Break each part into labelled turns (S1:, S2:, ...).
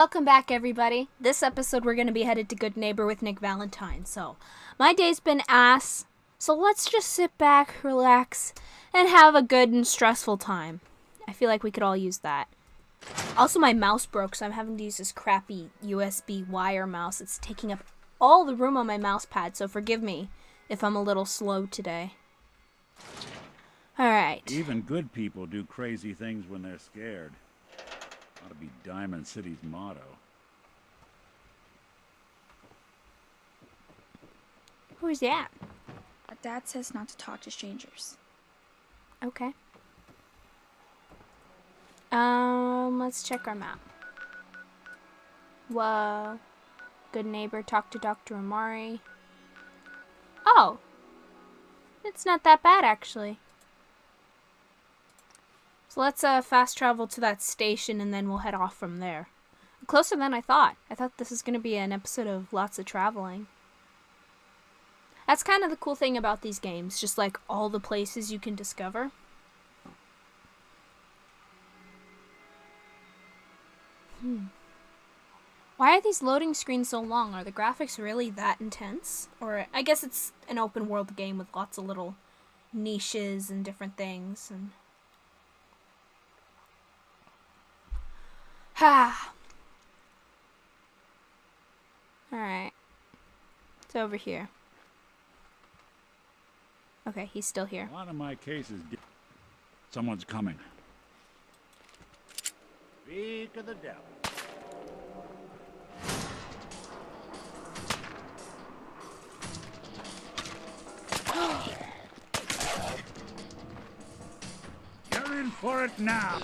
S1: Welcome back, everybody. This episode, we're going to be headed to Good Neighbor with Nick Valentine. So, my day's been ass, so let's just sit back, relax, and have a good and stressful time. I feel like we could all use that. Also, my mouse broke, so I'm having to use this crappy USB wire mouse. It's taking up all the room on my mouse pad, so forgive me if I'm a little slow today. Alright.
S2: Even good people do crazy things when they're scared. Ought to be Diamond City's motto.
S1: Who's that?
S3: Dad says not to talk to strangers.
S1: Okay. Let's check our map. Whoa. Good Neighbor, talk to Dr. Amari. Oh. It's not that bad, actually. So let's fast travel to that station and then we'll head off from there. Closer than I thought. I thought this was going to be an episode of lots of traveling. That's kind of the cool thing about these games, just like all the places you can discover. Why are these loading screens so long? Are the graphics really that intense? Or I guess it's an open world game with lots of little niches and different things and Alright. It's over here. Okay, he's still here.
S2: A lot of my cases... Someone's coming. Speak of the devil. You're in for it now.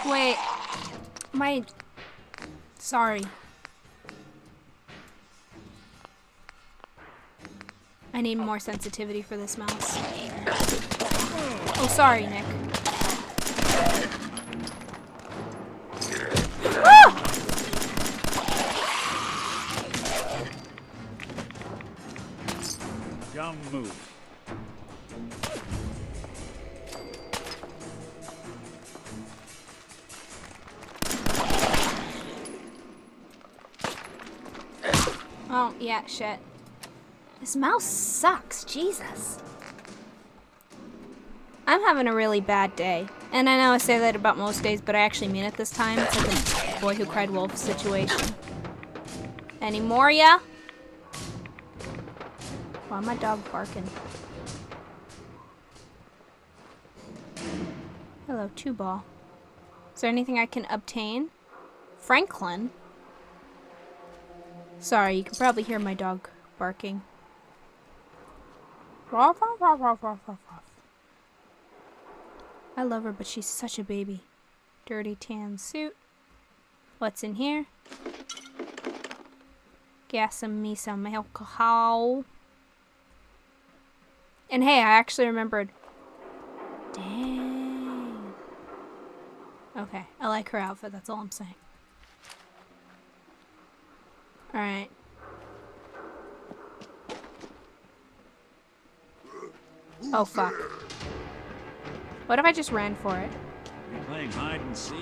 S1: Wait. Sorry. I need more sensitivity for this mouse. Oh, sorry, Nick. Ah!
S2: Dumb move.
S1: Oh, yeah, shit. This mouse sucks, Jesus. I'm having a really bad day. And I know I say that about most days, but I actually mean it this time. It's like a boy who cried wolf situation. Any more, ya? Why my dog barking? Hello, 2-ball. Is there anything I can obtain? Franklin? Sorry, you can probably hear my dog barking. I love her, but she's such a baby. Dirty tan suit. What's in here? Gas me some alcohol. And hey, I actually remembered. Dang. Okay, I like her outfit, that's all I'm saying. Alright. Oh, fuck. What if I just ran for it?
S2: You playing hide and seek?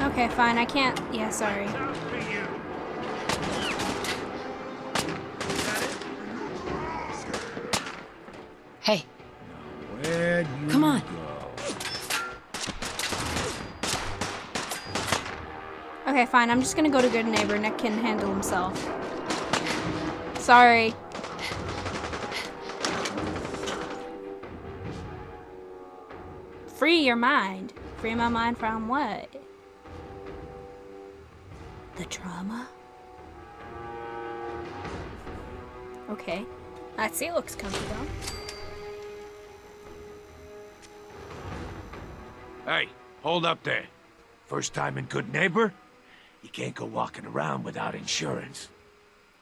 S1: Okay, fine, I can't... Yeah, sorry.
S4: Hey,
S2: Where'd you
S4: come on.
S2: go?
S1: Okay, fine, I'm just gonna go to Good Neighbor. Nick can handle himself. Sorry. Free your mind. Free my mind from what? The trauma? Okay. That seat looks comfy though.
S5: Hey, hold up there. First time in Good Neighbor? You can't go walking around without insurance.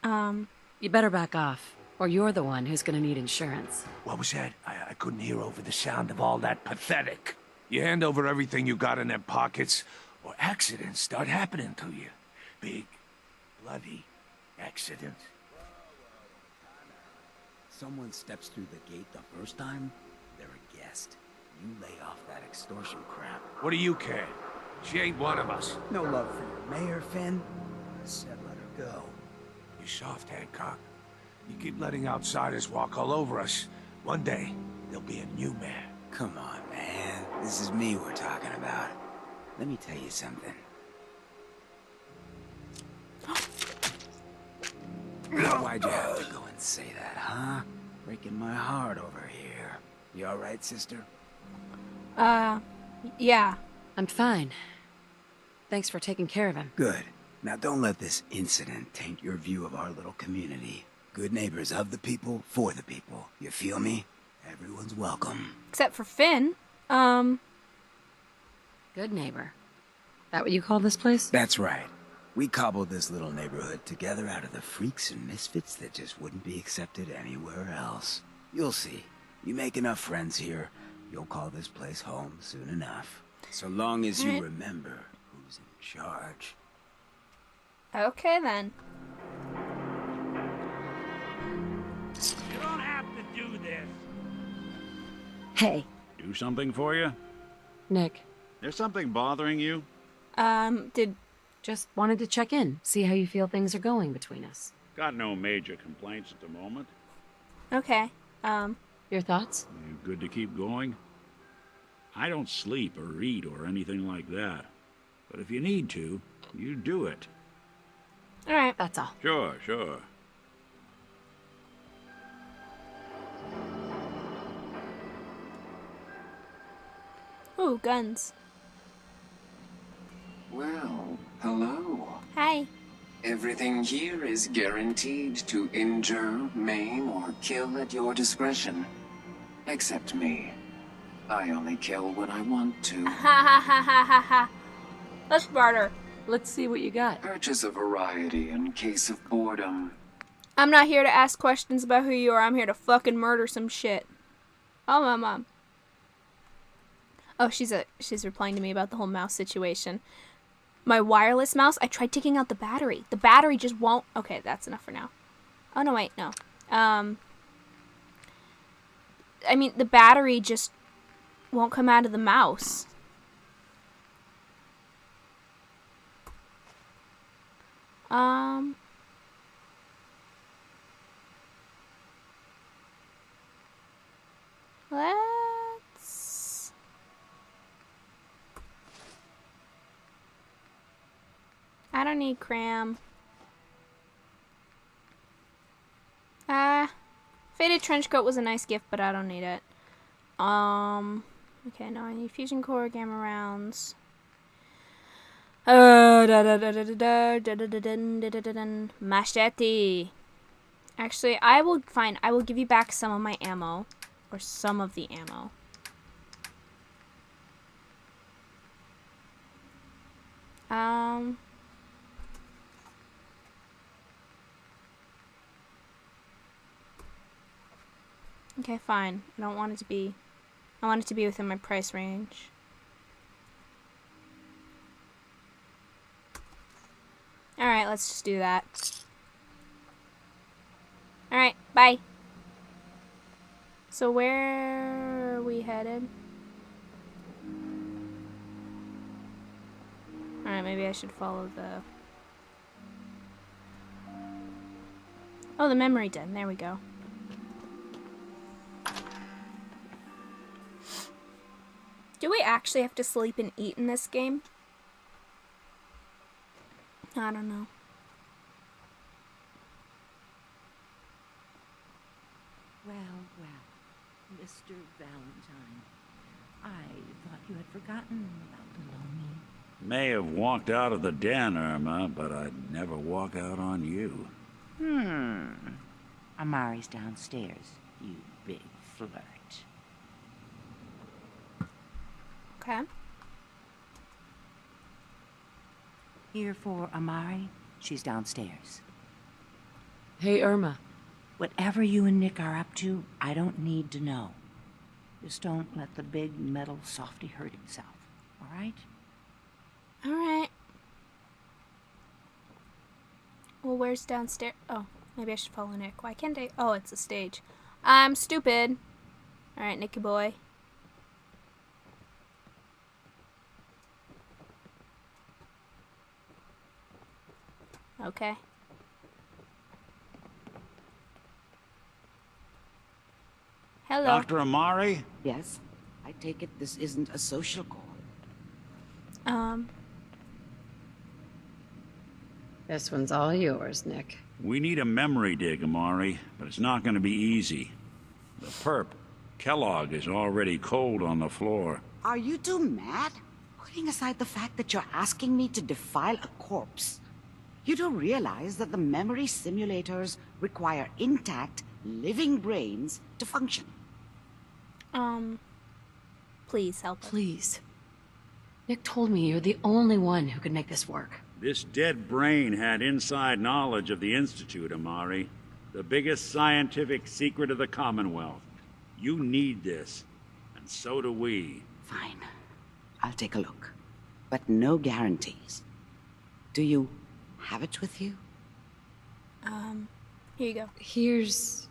S4: You better back off, or you're the one who's gonna need insurance.
S5: What was that? I couldn't hear over the sound of all that pathetic. You hand over everything you got in them pockets, or accidents start happening to you. Big, bloody, Accident?
S6: Someone steps through the gate the first time, they're a guest. You lay off that extortion crap.
S5: What do you care? She ain't one of us.
S6: No love for your mayor, Finn? I said let her go.
S5: You soft, Hancock. You keep letting outsiders walk all over us. One day, there'll be a new mayor.
S6: Come on, man. This is me we're talking about. Let me tell you something. Why'd you have to go and say that, huh? Breaking my heart over here. You alright, sister?
S1: Yeah.
S4: I'm fine. Thanks for taking care of him.
S6: Good. Now don't let this incident taint your view of our little community. Good neighbors of the people, for the people. You feel me? Everyone's welcome.
S1: Except for Finn.
S4: Good neighbor. That what you call this place?
S6: That's right. We cobbled this little neighborhood together out of the freaks and misfits that just wouldn't be accepted anywhere else. You'll see. You make enough friends here, you'll call this place home soon enough. So long as you remember who's in charge.
S1: Okay, then.
S2: You don't have to do this.
S4: Hey,
S2: Do something for you?
S4: Nick.
S2: There's something bothering you?
S4: Just wanted to check in, see how you feel things are going between us.
S2: Got no major complaints at the moment.
S1: Okay.
S4: Your thoughts?
S2: You good to keep going? I don't sleep or eat or anything like that. But if you need to, you do it.
S1: Alright.
S4: That's all.
S2: Sure, sure.
S1: Ooh, guns.
S7: Well, hello.
S1: Hi.
S7: Everything here is guaranteed to injure, maim, or kill at your discretion. Except me. I only kill when I want to.
S1: Ha ha ha ha ha ha. Let's barter.
S4: Let's see what you got.
S7: Purchase a variety in case of boredom.
S1: I'm not here to ask questions about who you are. I'm here to fucking murder some shit. Oh, my mom. Oh, she's replying to me about the whole mouse situation. My wireless mouse, I tried taking out the battery. The battery just won't... Okay, that's enough for now. Oh, no, wait, no. I mean, the battery just won't come out of the mouse. Let's... I don't need cram. Faded trench coat was a nice gift, but I don't need it. Okay, now I need fusion core, gamma rounds. Machete. Actually, I will give you back some of my ammo. Or some of the ammo. Okay, fine. I want it to be within my price range. Alright, let's just do that. Alright, bye. So where are we headed? Alright, maybe I should follow the... Oh, the memory den. There we go. Do we actually have to sleep and eat in this game? I don't know.
S8: Well, Mr. Valentine, I thought you had forgotten about the lonely.
S2: May have walked out of the den, Irma, but I'd never walk out on you.
S8: Amari's downstairs, you big flirt.
S1: Okay.
S8: Here for Amari, she's downstairs.
S4: Hey, Irma.
S8: Whatever you and Nick are up to, I don't need to know. Just don't let the big metal softy hurt himself, all right?
S1: Alright. Well, where's downstairs? Oh, maybe I should follow Nick. Why can't I? Oh, it's a stage. I'm stupid. Alright, Nicky boy. Okay. Hello.
S2: Dr. Amari?
S8: Yes? I take it this isn't a social call.
S4: This one's all yours, Nick.
S2: We need a memory dig, Amari, but it's not going to be easy. The perp, Kellogg, is already cold on the floor.
S8: Are you two mad? Putting aside the fact that you're asking me to defile a corpse, you do realize that the memory simulators require intact, living brains to function.
S1: Please help us.
S4: Please. Nick told me you're the only one who could make this work.
S2: This dead brain had inside knowledge of the Institute, Amari. The biggest scientific secret of the Commonwealth. You need this, and so do we.
S8: Fine. I'll take a look. But no guarantees. Do you have it with you?
S1: Here you go.
S4: Here's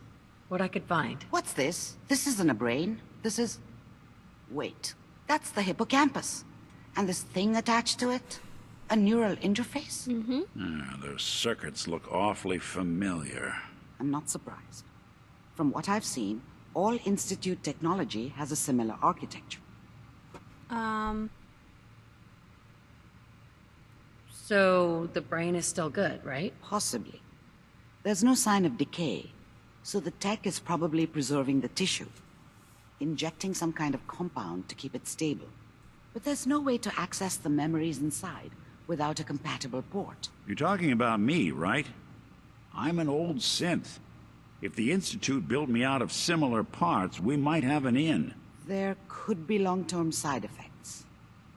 S4: what I could find.
S8: What's this? This isn't a brain. This is... Wait. That's the hippocampus. And this thing attached to it? A neural interface?
S2: Those circuits look awfully familiar.
S8: I'm not surprised. From what I've seen, all Institute technology has a similar architecture.
S4: So the brain is still good, right?
S8: Possibly. There's no sign of decay, so the tech is probably preserving the tissue, injecting some kind of compound to keep it stable. But there's no way to access the memories inside without a compatible port.
S2: You're talking about me, right? I'm an old synth. If the Institute built me out of similar parts, we might have an in.
S8: There could be long-term side effects.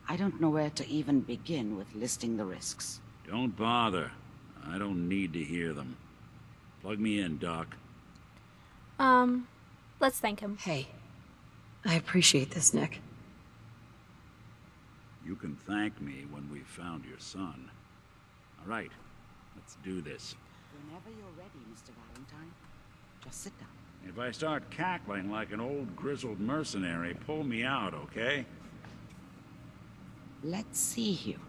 S8: I don't know where to even begin with listing the risks.
S2: Don't bother. I don't need to hear them. Plug me in, Doc.
S1: Let's thank him.
S4: Hey, I appreciate this, Nick.
S2: You can thank me when we've found your son. All right, let's do this.
S8: Whenever you're ready, Mr. Valentine, just sit down.
S2: If I start cackling like an old grizzled mercenary, pull me out, okay?
S8: Let's see here.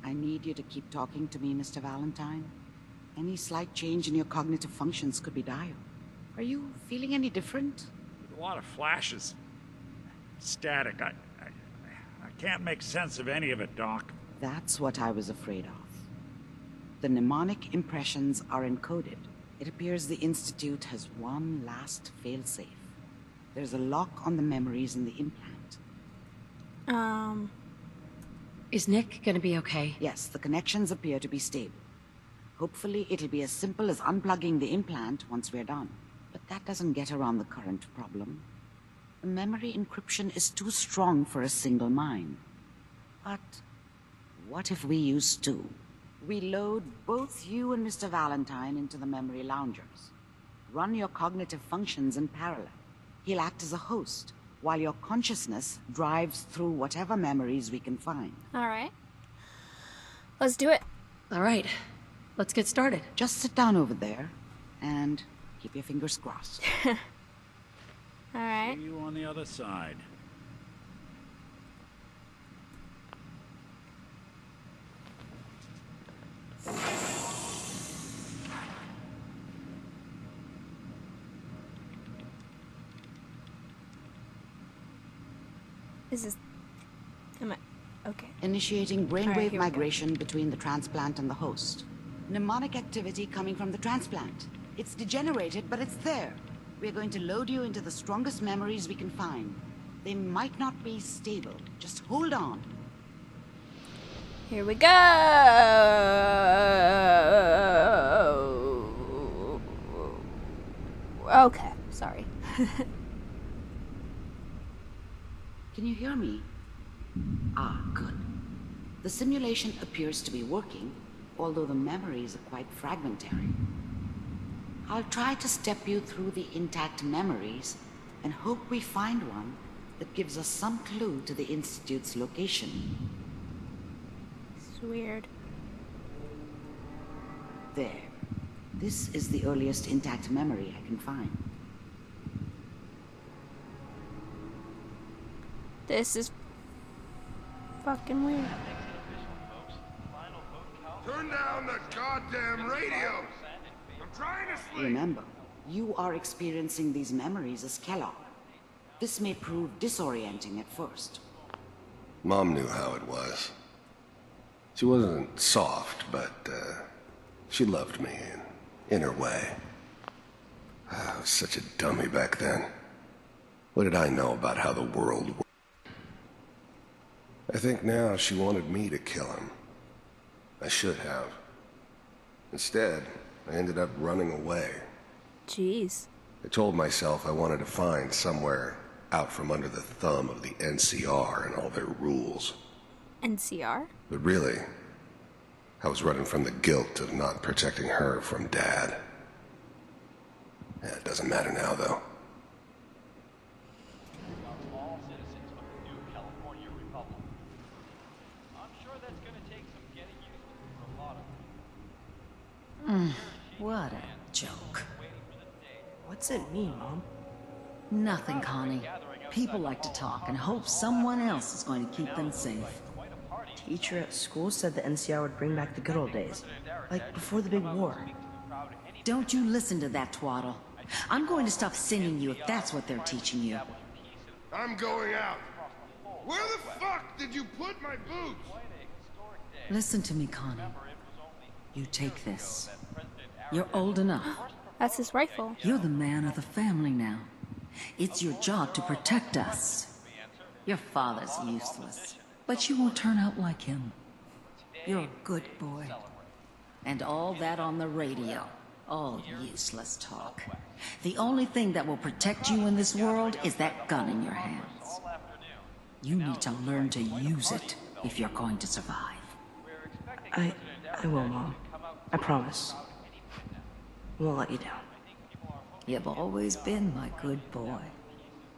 S8: I need you to keep talking to me, Mr. Valentine. Any slight change in your cognitive functions could be dire. Are you feeling any different?
S2: A lot of flashes. Static. I can't make sense of any of it, Doc.
S8: That's what I was afraid of. The mnemonic impressions are encoded. It appears the Institute has one last failsafe. There's a lock on the memories in the implant.
S4: Is Nick gonna be okay?
S8: Yes, the connections appear to be stable. Hopefully it'll be as simple as unplugging the implant once we're done. But that doesn't get around the current problem. The memory encryption is too strong for a single mind. But what if we use two? We load both you and Mr. Valentine into the memory loungers. Run your cognitive functions in parallel. He'll act as a host, while your consciousness drives through whatever memories we can find.
S1: Alright. Let's do it.
S4: All right, let's get started.
S8: Just sit down over there, and keep your fingers crossed.
S1: Alright.
S2: See you on the other side.
S1: Is this... Am I... Okay.
S8: Initiating
S1: All right,
S8: brainwave
S1: here we go.
S8: migration between the transplant and the host. Mnemonic activity coming from the transplant. It's degenerated, but it's there. We're going to load you into the strongest memories we can find. They might not be stable. Just hold on.
S1: Here we go. Okay, sorry.
S8: Can you hear me? Ah, good. The simulation appears to be working, although the memories are quite fragmentary. I'll try to step you through the intact memories and hope we find one that gives us some clue to the Institute's location.
S1: It's weird.
S8: There. This is the earliest intact memory I can find.
S1: This is fucking weird.
S5: Turn down the goddamn radio! I'm trying to sleep!
S8: Remember, you are experiencing these memories as Kellogg. This may prove disorienting at first.
S9: Mom knew how it was. She wasn't soft, but, she loved me in her way. I was such a dummy back then. What did I know about how the world worked? I think now she wanted me to kill him. I should have. Instead, I ended up running away.
S1: Jeez.
S9: I told myself I wanted to find somewhere out from under the thumb of the NCR and all their rules.
S1: NCR?
S9: But really, I was running from the guilt of not protecting her from Dad. Yeah, it doesn't matter now, though.
S10: All citizens of the new California Republic. I'm sure that's gonna take some getting used to for a lot of them.
S4: What a joke.
S11: What's it mean, Mom?
S4: Nothing, Connie. People like to talk and hope someone else is going to keep them safe.
S11: Teacher at school said the NCR would bring back the good old days. Like before the big war.
S4: Don't you listen to that twaddle. I'm going to stop singing you if that's what they're teaching you.
S5: I'm going out. Where the fuck did you put my boots?
S4: Listen to me, Connie. You take this. You're old enough.
S1: That's his rifle.
S4: You're the man of the family now. It's your job to protect us. Your father's useless, but you won't turn out like him. You're a good boy. And all that on the radio. All useless talk. The only thing that will protect you in this world is that gun in your hands. You need to learn to use it if you're going to survive.
S11: I will, Mom. I promise. I won't let you down.
S4: You've always been my good boy.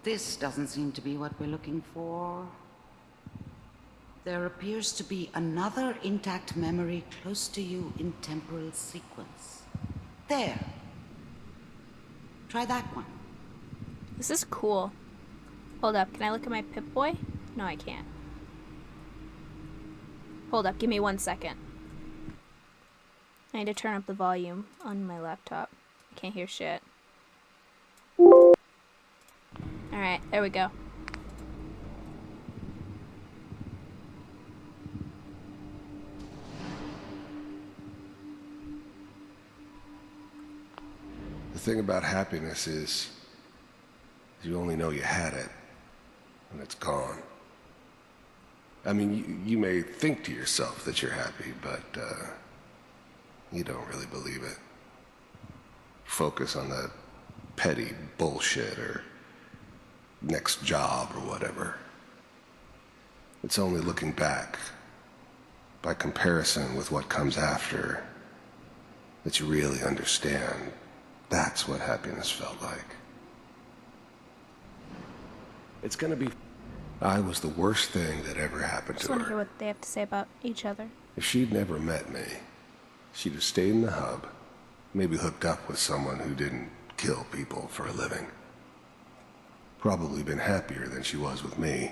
S8: This doesn't seem to be what we're looking for. There appears to be another intact memory close to you in temporal sequence. There. Try that one.
S1: This is cool. Hold up, can I look at my Pip-Boy? No, I can't. Hold up, give me 1 second. I need to turn up the volume on my laptop. I can't hear shit. Alright, there we go.
S9: The thing about happiness is you only know you had it when it's gone. I mean, you may think to yourself that you're happy, but you don't really believe it. Focus on that petty bullshit or next job or whatever. It's only looking back, by comparison with what comes after, that you really understand that's what happiness felt like. It's gonna be... I was the worst thing that ever happened
S1: Just
S9: to
S1: want to hear
S9: her.
S1: what they have to say about each other.
S9: If she'd never met me, she'd have stayed in the hub, maybe hooked up with someone who didn't kill people for a living. Probably been happier than she was with me.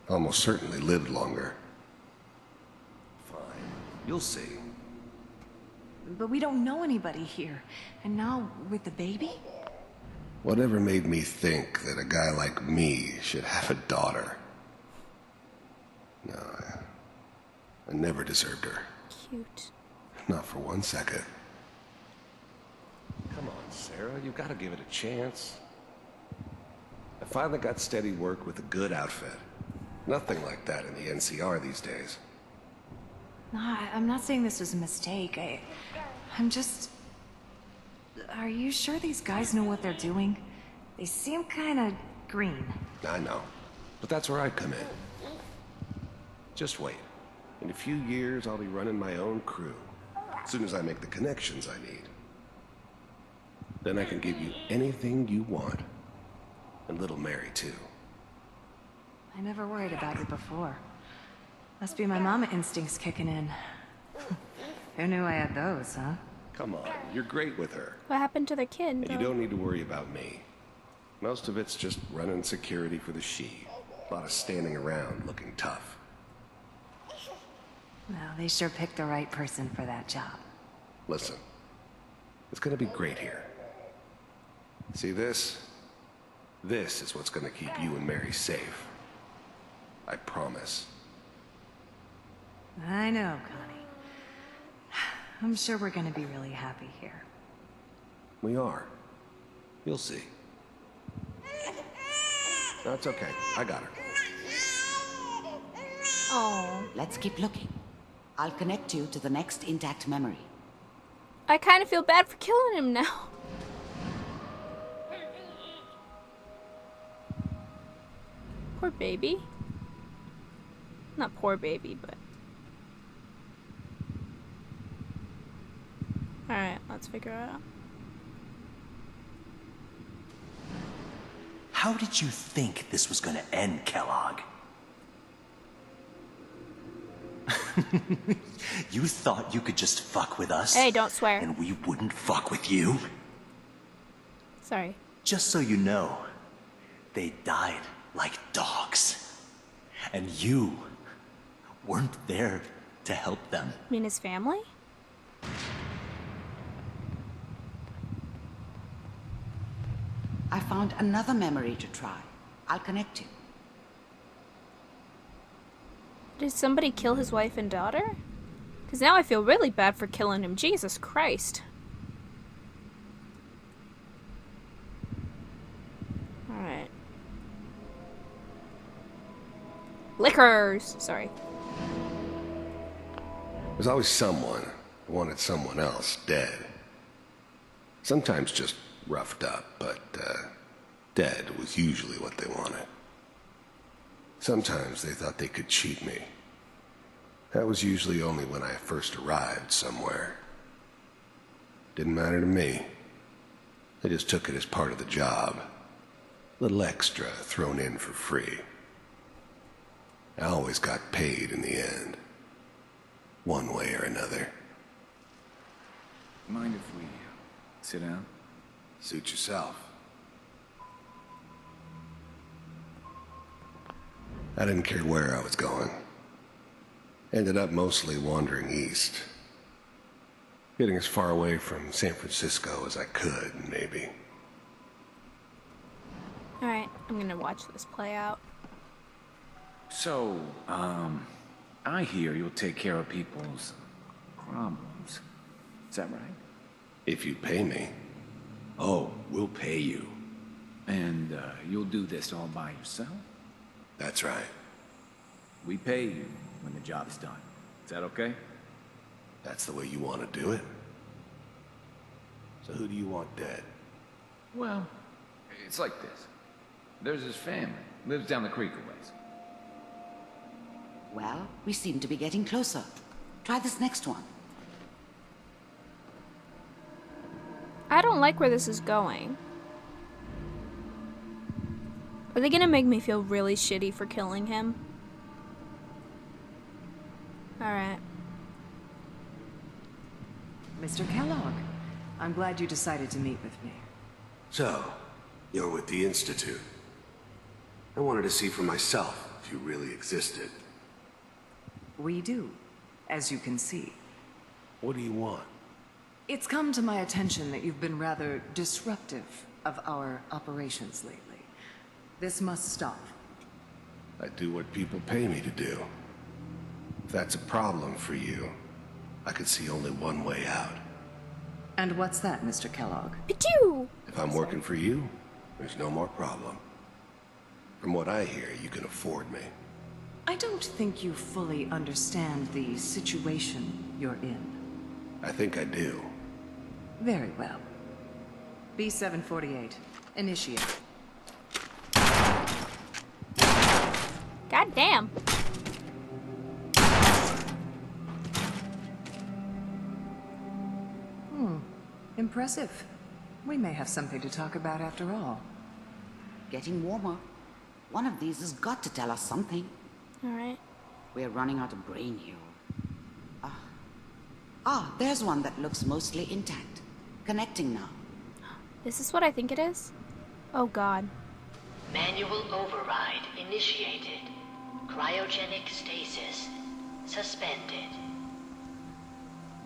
S9: Almost certainly lived longer. Fine. You'll see.
S12: But we don't know anybody here. And now, with the baby?
S9: Whatever made me think that a guy like me should have a daughter? No, I never deserved her.
S1: Cute.
S9: Not for 1 second.
S13: Come on, Sarah, you gotta give it a chance.
S9: I finally got steady work with a good outfit. Nothing like that in the NCR these days.
S12: No, I'm not saying this was a mistake. I'm just... Are you sure these guys know what they're doing? They seem kinda green.
S9: I know, but that's where I come in. Just wait. In a few years, I'll be running my own crew. As soon as I make the connections I need. Then I can give you anything you want. And little Mary, too.
S12: I never worried about you before. Must be my mama instincts kicking in. Who knew I had those, huh?
S9: Come on, you're great with her.
S1: What happened to the kid?
S9: And you don't need to worry about me. Most of it's just running security for the she. A lot of standing around looking tough.
S12: Well, they sure picked the right person for that job.
S9: Listen, it's gonna be great here. See this? This is what's gonna keep you and Mary safe. I promise.
S12: I know, Connie. I'm sure we're gonna be really happy here.
S9: We are. You'll see. No, it's okay. I got her.
S1: Oh.
S8: Let's keep looking. I'll connect you to the next intact memory.
S1: I kind of feel bad for killing him now. Poor baby. Not poor baby, but... Alright, let's figure it out.
S14: How did you think this was gonna end, Kellogg? You thought you could just fuck with us?
S1: Hey, don't swear.
S14: And we wouldn't fuck with you?
S1: Sorry.
S14: Just so you know, they died like dogs. And you weren't there to help them.
S1: You mean his family?
S8: I found another memory to try. I'll connect you.
S1: Did somebody kill his wife and daughter? Because now I feel really bad for killing him. Jesus Christ. Alright. Liquors! Sorry.
S9: There's always someone who wanted someone else dead. Sometimes just roughed up, but dead was usually what they wanted. Sometimes they thought they could cheat me. That was usually only when I first arrived somewhere. Didn't matter to me. They just took it as part of the job. Little extra thrown in for free. I always got paid in the end. One way or another.
S15: Mind if we sit down?
S9: Suit yourself. I didn't care where I was going. Ended up mostly wandering east. Getting as far away from San Francisco as I could, maybe.
S1: Alright, I'm gonna watch this play out.
S15: So, I hear you'll take care of people's problems. Is that right?
S9: If you pay me.
S15: Oh, we'll pay you. And, you'll do this all by yourself?
S9: That's right.
S15: We pay you when the job's done. Is that okay?
S9: That's the way you want to do it? So who do you want dead?
S15: Well, it's like this. There's his family. Lives down the creek a ways.
S8: Well, we seem to be getting closer. Try this next one.
S1: I don't like where this is going. Are they gonna make me feel really shitty for killing him? Alright.
S12: Mr. Kellogg, I'm glad you decided to meet with me.
S9: So, you're with the Institute. I wanted to see for myself if you really existed.
S12: We do, as you can see.
S9: What do you want?
S12: It's come to my attention that you've been rather disruptive of our operations lately. This must stop.
S9: I do what people pay me to do. If that's a problem for you, I could see only one way out.
S12: And what's that, Mr. Kellogg?
S1: Pichu!
S9: If I'm working for you, there's no more problem. From what I hear, you can afford me.
S12: I don't think you fully understand the situation you're in.
S9: I think I do.
S12: Very well. B-748, initiate.
S1: God damn.
S12: Impressive. We may have something to talk about after all.
S8: Getting warmer. One of these has got to tell us something.
S1: Alright.
S8: We're running out of brain here. Ah, there's one that looks mostly intact. Connecting now.
S1: Is this what I think it is? Oh god.
S16: Manual override initiated. Cryogenic stasis suspended.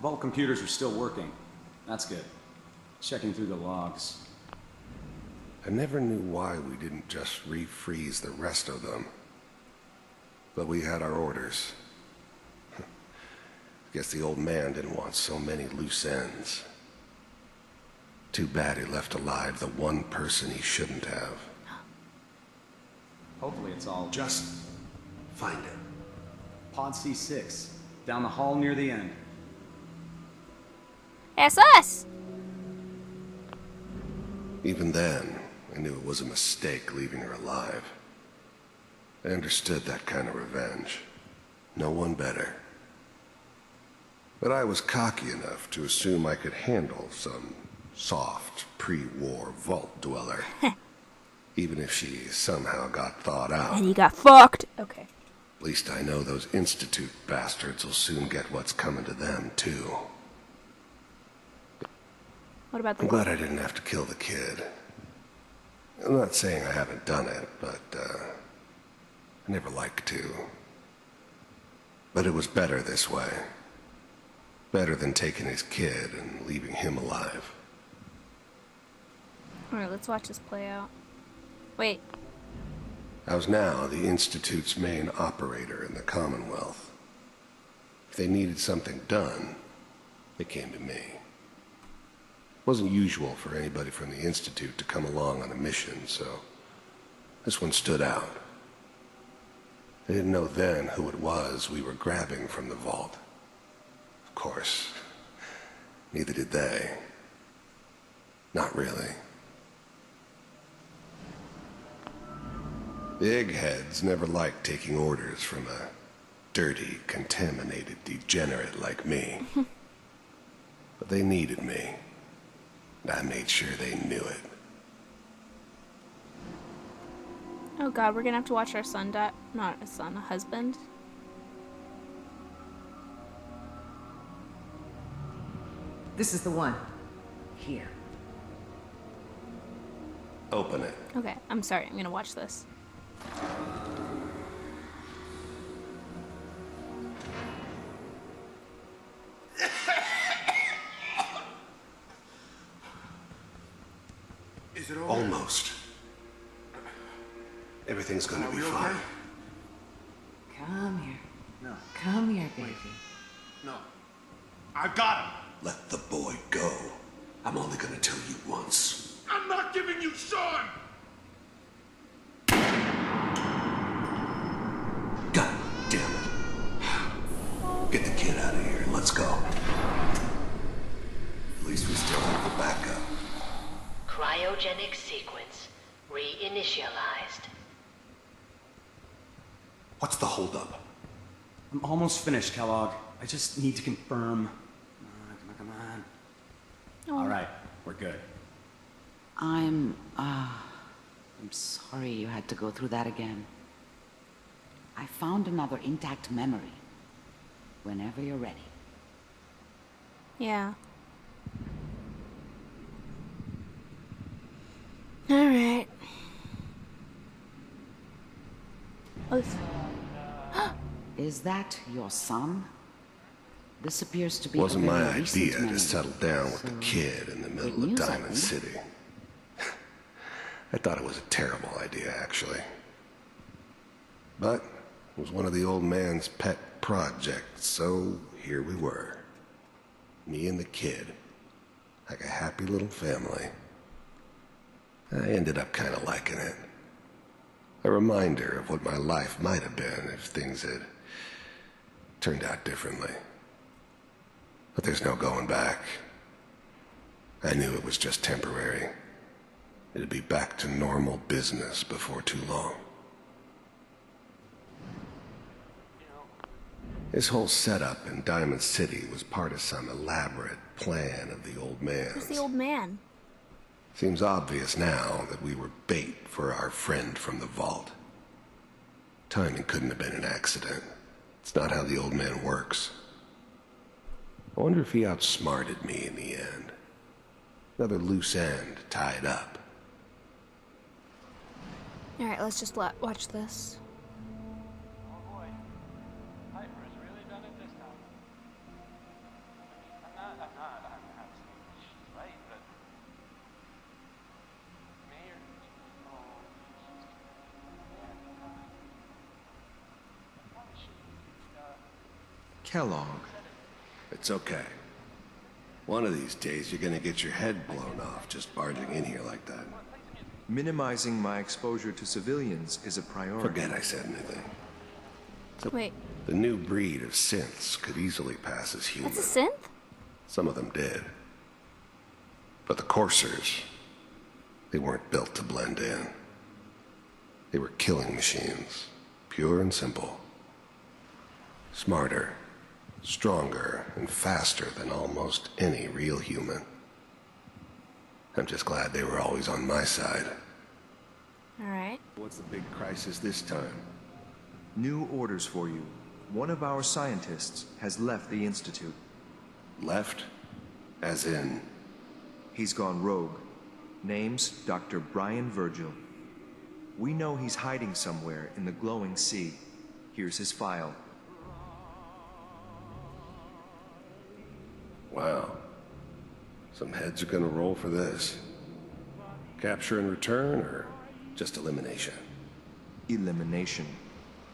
S17: Vault computers are still working. That's good. Checking through the logs.
S9: I never knew why we didn't just refreeze the rest of them. But we had our orders. Guess the old man didn't want so many loose ends. Too bad he left alive the one person he shouldn't have.
S17: Hopefully it's all...
S9: Just find it.
S17: Pod C6. Down the hall near the end.
S1: That's us!
S9: Even then, I knew it was a mistake leaving her alive. I understood that kind of revenge. No one better. But I was cocky enough to assume I could handle some soft, pre-war vault dweller. Even if she somehow got thawed out.
S1: And you got fucked. Okay.
S9: At least I know those Institute bastards will soon get what's coming to them, too.
S1: What about the...
S9: I'm glad I didn't have to kill the kid. I'm not saying I haven't done it, but, I never liked to. But it was better this way. Better than taking his kid and leaving him alive.
S1: Alright, let's watch this play out. Wait.
S9: I was now the Institute's main operator in the Commonwealth. If they needed something done, they came to me. It wasn't usual for anybody from the Institute to come along on a mission, so this one stood out. I didn't know then who it was we were grabbing from the vault. Of course, neither did they. Not really. The eggheads never liked taking orders from a dirty, contaminated degenerate like me. But they needed me. And I made sure they knew it.
S1: Oh god, we're gonna have to watch our son die. Not a son, a husband.
S18: This is the one. Here.
S9: Open it.
S1: Okay, I'm sorry. I'm gonna watch this.
S9: Is it over? Almost. Everything's gonna be fine.
S18: Okay? Come here.
S14: No.
S18: Come here, baby.
S14: No. I got him!
S9: Let the boy go. I'm only gonna tell you once.
S5: I'm not giving you Sean!
S9: God damn it. Get the kid out of here and let's go. At least we still have the backup.
S16: Cryogenic sequence reinitialized.
S9: What's the holdup?
S17: I'm almost finished, Kellogg. I just need to confirm. Come on.
S1: Oh.
S17: All right, we're good.
S8: I'm sorry you had to go through that again. I found another intact memory. Whenever you're ready.
S1: Yeah. Alright. Oh,
S8: Is that your son? This appears to be
S9: Wasn't
S8: a
S9: my
S8: very recent
S9: idea
S8: memory.
S9: to settle down with the
S8: So,
S9: kid in the middle
S8: good
S9: of
S8: news, I
S9: Diamond
S8: think.
S9: City. I thought it was a terrible idea, actually. But it was one of the old man's pet projects, so here we were. Me and the kid. Like a happy little family. I ended up kind of liking it. A reminder of what my life might have been if things had turned out differently. But there's no going back. I knew it was just temporary. It'd be back to normal business before too long. This whole setup in Diamond City was part of some elaborate plan of the old man's.
S1: who's the old man?
S9: Seems obvious now that we were bait for our friend from the vault. Timing couldn't have been an accident. It's not how the old man works. I wonder if he outsmarted me in the end. Another loose end tied up.
S1: Alright, let's just watch this.
S9: Kellogg. It's okay. One of these days you're gonna get your head blown off just barging in here like that.
S19: Minimizing my exposure to civilians is a priority.
S9: Forget I said anything.
S1: Wait.
S9: The new breed of synths could easily pass as human.
S1: That's a synth?
S9: Some of them did. But the coursers, they weren't built to blend in. They were killing machines, pure and simple. Smarter, stronger, and faster than almost any real human. I'm just glad they were always on my side.
S1: Alright.
S9: What's the big crisis this time?
S19: New orders for you. One of our scientists has left the Institute.
S9: Left? As in?
S19: He's gone rogue. Name's Dr. Brian Virgil. We know he's hiding somewhere in the glowing sea. Here's his file.
S9: Wow. Some heads are gonna roll for this. Capture and return, or just elimination?
S19: Elimination.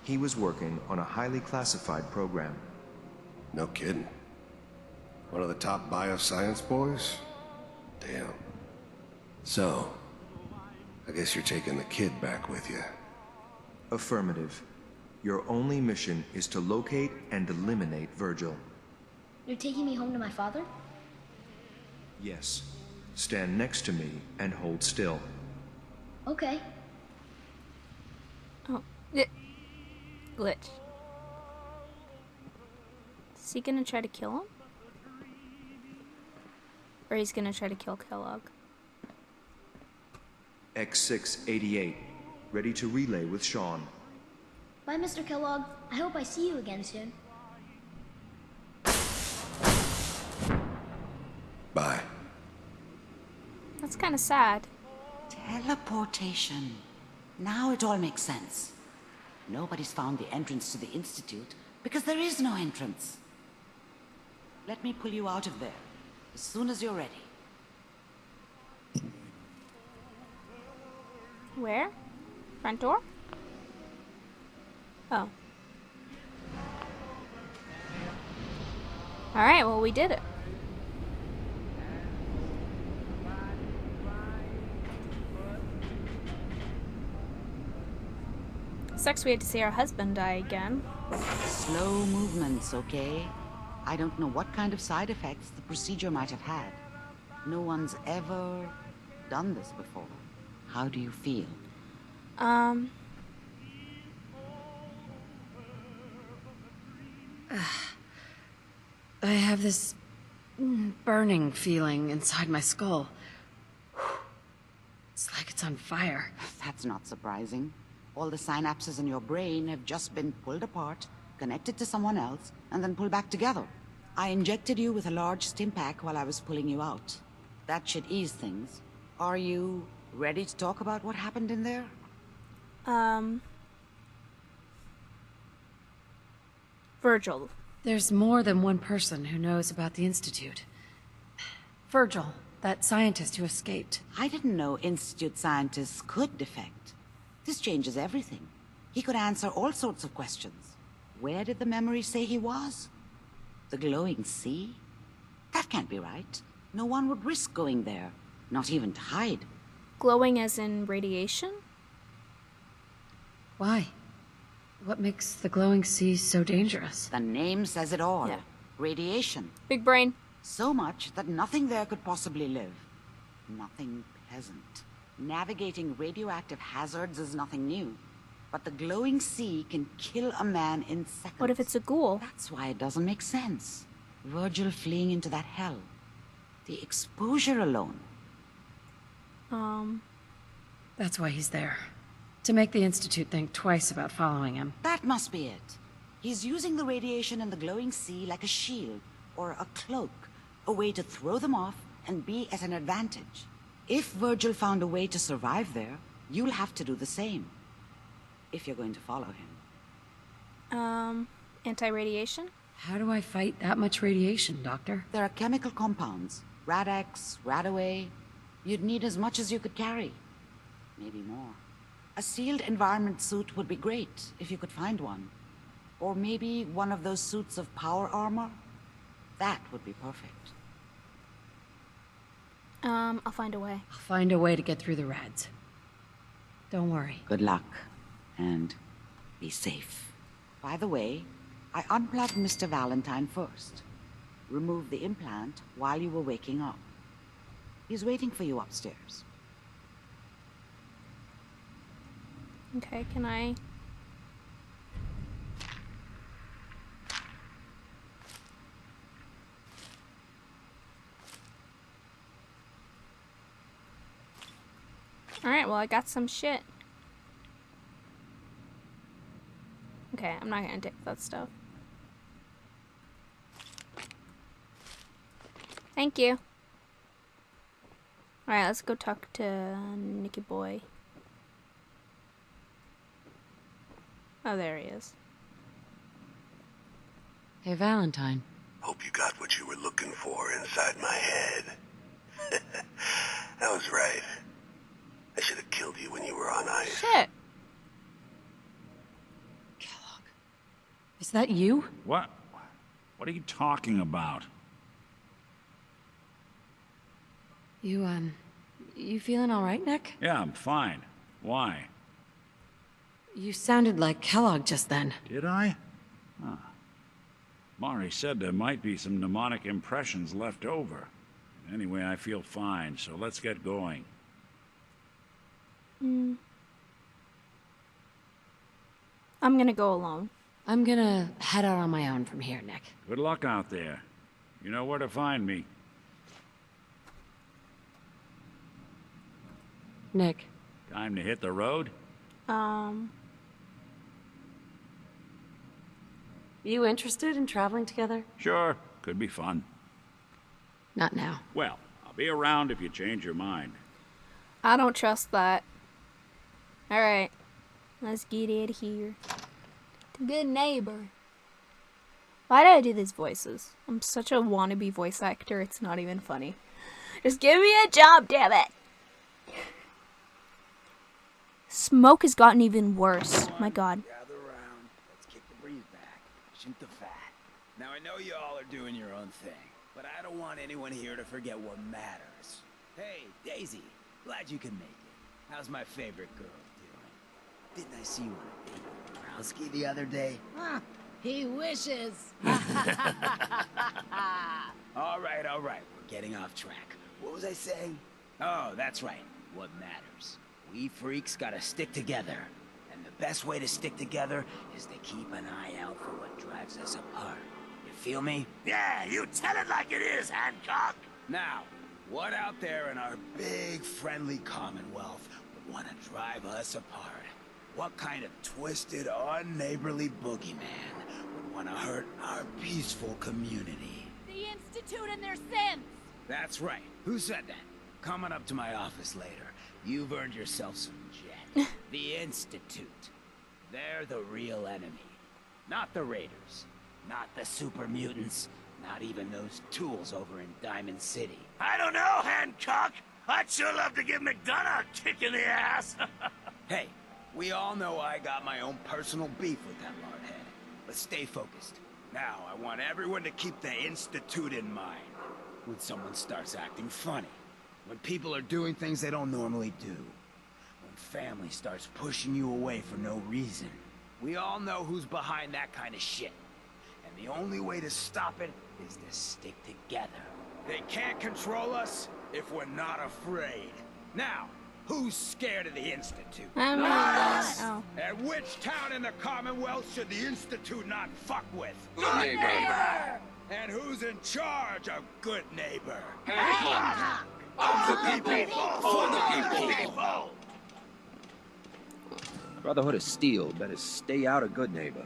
S19: He was working on a highly classified program.
S9: No kidding. One of the top bioscience boys? Damn. So, I guess you're taking the kid back with you.
S19: Affirmative. Your only mission is to locate and eliminate Virgil.
S20: You're taking me home to my father?
S19: Yes. Stand next to me and hold still.
S20: Okay.
S1: Oh. Glitch. Is he gonna try to kill him? Or he's gonna try to kill Kellogg?
S19: X688. Ready to relay with Sean.
S20: Bye, Mr. Kellogg. I hope I see you again soon.
S9: Bye.
S1: That's kind of sad.
S8: Teleportation. Now it all makes sense. Nobody's found the entrance to the Institute because there is no entrance. Let me pull you out of there as soon as you're ready.
S1: Where? Front door? Oh. Alright, well, we did it. Sucks we had to see our husband die again.
S8: Slow movements, okay? I don't know what kind of side effects the procedure might have had. No one's ever done this before. How do you feel?
S11: I have this burning feeling inside my skull. It's like it's on fire.
S8: That's not surprising. All the synapses in your brain have just been pulled apart, connected to someone else, and then pulled back together. I injected you with a large stim pack while I was pulling you out. That should ease things. Are you ready to talk about what happened in there?
S1: Virgil.
S11: There's more than one person who knows about the Institute. Virgil, that scientist who escaped.
S8: I didn't know Institute scientists could defect. This changes everything. He could answer all sorts of questions. Where did the memory say he was? The glowing sea? That can't be right. No one would risk going there, not even to hide.
S1: Glowing as in radiation?
S11: Why? What makes the glowing sea so dangerous?
S8: The name says it all.
S1: Yeah.
S8: Radiation.
S1: Big brain.
S8: So much that nothing there could possibly live. Nothing pleasant. Navigating radioactive hazards is nothing new. But the glowing sea can kill a man in seconds.
S1: What if it's a ghoul?
S8: That's why it doesn't make sense. Virgil fleeing into that hell. The exposure alone.
S11: That's why he's there. To make the Institute think twice about following him.
S8: That must be it. He's using the radiation in the glowing sea like a shield, or a cloak, a way to throw them off and be at an advantage. If Virgil found a way to survive there, you'll have to do the same. If you're going to follow him.
S1: Anti-radiation?
S11: How do I fight that much radiation, Doctor?
S8: There are chemical compounds. Rad-X, Radaway. You'd need as much as you could carry. Maybe more. A sealed environment suit would be great, if you could find one. Or maybe one of those suits of power armor? That would be perfect.
S1: I'll find a way.
S11: I'll find a way to get through the rads. Don't worry.
S8: Good luck, and be safe. By the way, I unplugged Mr. Valentine first. Removed the implant while you were waking up. He's waiting for you upstairs.
S1: Okay, can I... Alright, well, I got some shit. Okay, I'm not gonna take that stuff. Thank you. Alright, let's go talk to Nicky Boy. Oh, there he is.
S11: Hey, Valentine.
S9: Hope you got what you were looking for inside my head. I was right. I should have killed you when you were on ice.
S1: Shit.
S11: Kellogg. Is that you?
S2: What? What are you talking about?
S11: You feeling all right, Nick?
S2: Yeah, I'm fine. Why?
S11: You sounded like Kellogg just then.
S2: Did I? Huh. Mari said there might be some mnemonic impressions left over. Anyway, I feel fine, so let's get going.
S1: I'm gonna go alone.
S11: I'm gonna head out on my own from here, Nick.
S2: Good luck out there. You know where to find me.
S11: Nick.
S2: Time to hit the road?
S11: You interested in traveling together?
S2: Sure, could be fun.
S11: Not now.
S2: Well, I'll be around if you change your mind.
S1: I don't trust that. Alright, let's get out of here. Good neighbor. Why do I do these voices? I'm such a wannabe voice actor, it's not even funny. Just give me a job, damn it! Smoke has gotten even worse. My god.
S6: Gather around. Let's kick the breeze back. Shoot the fat. Now I know you all are doing your own thing, but I don't want anyone here to forget what matters. Hey, Daisy. Glad you can make it. How's my favorite girl doing? Didn't I see you on a date with Browski the other day?
S21: He wishes.
S6: All right. We're getting off track. What was I saying? Oh, that's right. What matters. We freaks gotta stick together. And the best way to stick together is to keep an eye out for what drives us apart. You feel me?
S5: Yeah, you tell it like it is, Hancock.
S6: Now, what out there in our big, friendly Commonwealth would want to drive us apart? What kind of twisted, unneighborly boogeyman would want to hurt our peaceful community?
S21: The Institute and their sins.
S6: That's right. Who said that? Coming up to my office later. You've earned yourself some jet. The Institute. They're the real enemy. Not the Raiders. Not the super mutants. Not even those tools over in Diamond City.
S5: I don't know, Hancock. I'd sure love to give McDonough a kick in the ass.
S6: Hey, we all know I got my own personal beef with that lardhead. But stay focused. Now, I want everyone to keep the Institute in mind. When someone starts acting funny. When people are doing things they don't normally do. When family starts pushing you away for no reason. We all know who's behind that kind of shit. And the only way to stop it is to stick together. They can't control us if we're not afraid. Now, who's scared of the Institute?
S1: Us! Oh.
S6: And which town in the Commonwealth should the Institute not fuck with?
S7: Good neighbor.
S6: And who's in charge of good neighbor?
S7: Hancock. Of the people, for the people.
S14: Brotherhood of Steel better stay out of Good Neighbor.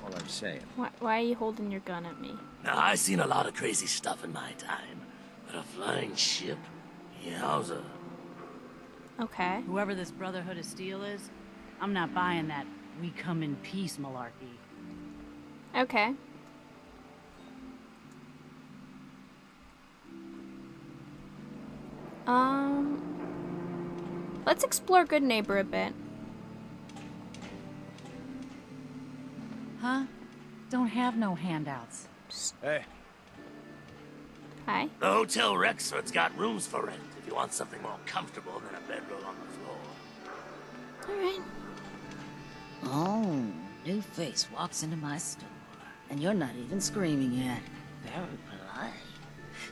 S14: all I'm saying.
S1: Why are you holding your gun at me?
S3: Now, I seen a lot of crazy stuff in my time, but a flying ship? Yowza.
S1: Okay.
S22: Whoever this Brotherhood of Steel is, I'm not buying that we come in peace malarkey.
S1: Okay. Let's explore Good Neighbor a bit.
S22: Huh? Don't have no handouts.
S3: Hey.
S1: Hi.
S3: The Hotel Rexford's got rooms for rent if you want something more comfortable than a bedroll on the floor.
S1: Alright.
S8: Oh, new face walks into my store, and you're not even screaming yet. Very polite.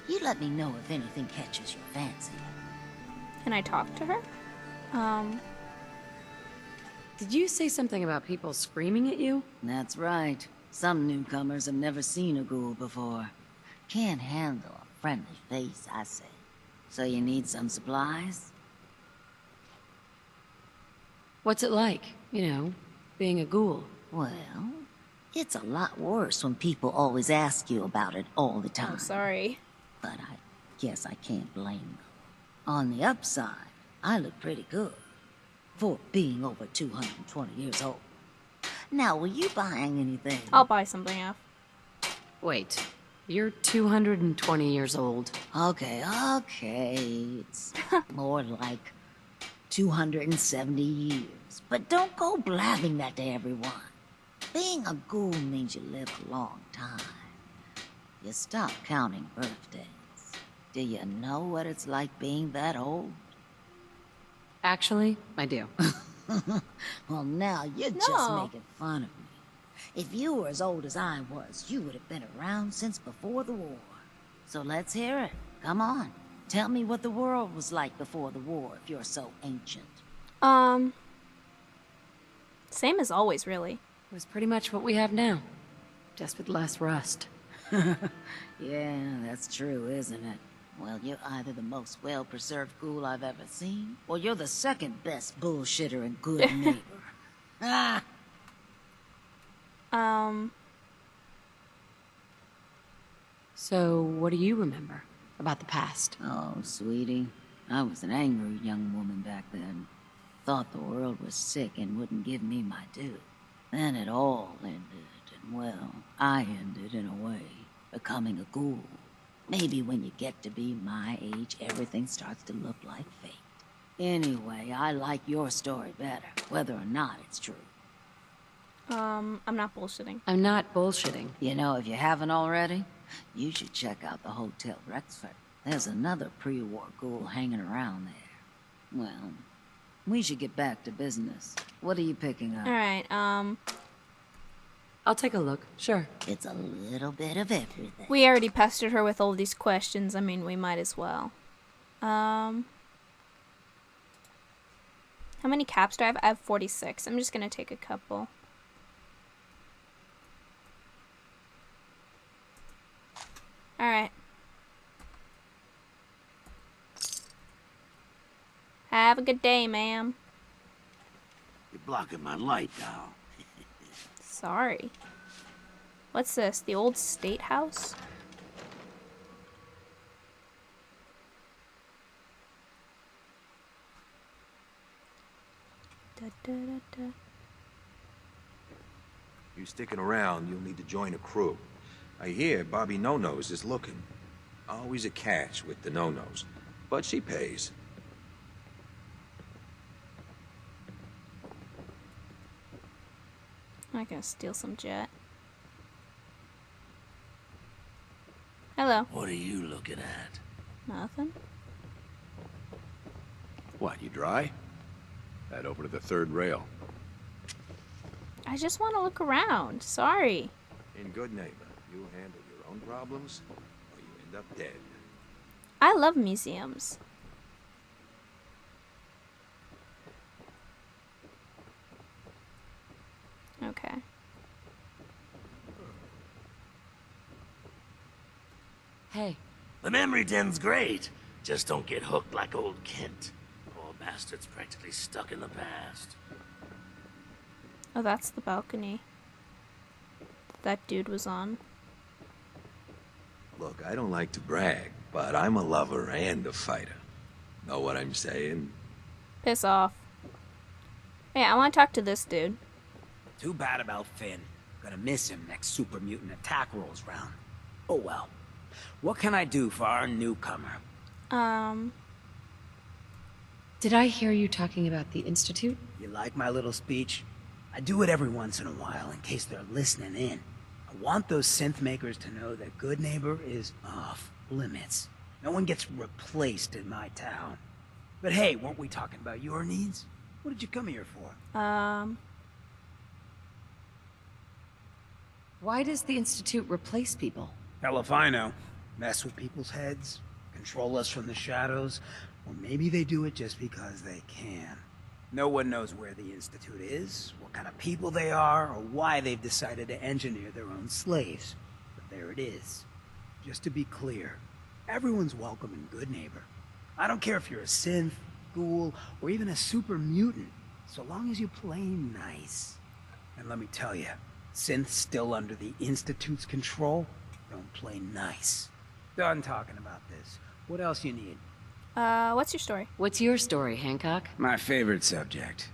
S8: You let me know if anything catches your fancy.
S1: Can I talk to her?
S11: Did you say something about people screaming at you?
S8: That's right. Some newcomers have never seen a ghoul before. Can't handle a friendly face, I say. So you need some supplies?
S11: What's it like, you know, being a ghoul?
S8: Well, it's a lot worse when people always ask you about it all the time.
S1: I'm sorry.
S8: But I guess I can't blame them. On the upside, I look pretty good for being over 220 years old. Now, were you buying anything?
S1: I'll buy something off.
S11: Wait, you're 220 years old.
S8: Okay. It's more like 270 years. But don't go blabbing that to everyone. Being a ghoul means you live a long time. You stop counting birthdays. Do you know what it's like being that old?
S11: Actually, I do.
S8: Well, now you're just making fun of me. If you were as old as I was, you would have been around since before the war. So let's hear it. Come on. Tell me what the world was like before the war if you're so ancient.
S1: Same as always, really.
S11: It was pretty much what we have now, just with less rust.
S8: Yeah, that's true, isn't it? Well, you're either the most well-preserved ghoul I've ever seen, or you're the second best bullshitter and good neighbor. Ah!
S11: So, what do you remember about the past?
S8: Oh, sweetie, I was an angry young woman back then. Thought the world was sick and wouldn't give me my due. Then it all ended, and well, I ended in a way, becoming a ghoul. Maybe when you get to be my age, everything starts to look like fate. Anyway, I like your story better, whether or not it's true.
S1: I'm not bullshitting.
S11: I'm not bullshitting.
S8: You know, if you haven't already, you should check out the Hotel Rexford. There's another pre-war ghoul hanging around there. Well, we should get back to business. What are you picking up?
S1: Alright,
S11: I'll take a look, sure.
S8: It's a little bit of everything.
S1: we already pestered her with all these questions. I mean, we might as well. How many caps do I have? I have 46. I'm just gonna take a couple. Alright. Have a good day, ma'am.
S3: You're blocking my light, doll.
S1: Sorry. What's this? The old state house? Da, da, da, da.
S23: You sticking around, you'll need to join a crew. I hear Bobby No-Nose is looking. Always a catch with the No-Nose, but she pays.
S1: I'm gonna steal some jet. Hello.
S3: What are you looking at?
S1: Nothing.
S13: What, you dry? Head over to the third rail.
S1: I just want to look around. Sorry.
S23: In good neighbor, you handle your own problems, or you end up dead.
S1: I love museums. Okay.
S11: Hey.
S3: The memory den's great. Just don't get hooked like old Kent. Poor bastard's practically stuck in the past.
S1: Oh, that's the balcony. that dude was on.
S23: Look, I don't like to brag, but I'm a lover and a fighter. Know what I'm saying?
S1: Piss off. Hey, I want to talk to this dude.
S6: Too bad about Finn. Gonna miss him next super mutant attack rolls round. Oh well. What can I do for our newcomer?
S11: Did I hear you talking about the Institute?
S6: You like my little speech? I do it every once in a while in case they're listening in. I want those synth makers to know that Good Neighbor is off limits. No one gets replaced in my town. But hey, weren't we talking about your needs? What did you come here for?
S11: Why does the Institute replace people?
S6: Hell if I know. Mess with people's heads, control us from the shadows, or maybe they do it just because they can. No one knows where the Institute is, what kind of people they are, or why they've decided to engineer their own slaves. But there it is. Just to be clear, everyone's welcome in Good Neighbor. I don't care if you're a synth, ghoul, or even a super mutant, so long as you play nice. And let me tell you, synths still under the Institute's control don't play nice. Done talking about this. What else you need?
S1: What's your story?
S11: What's your story, Hancock?
S6: My favorite subject.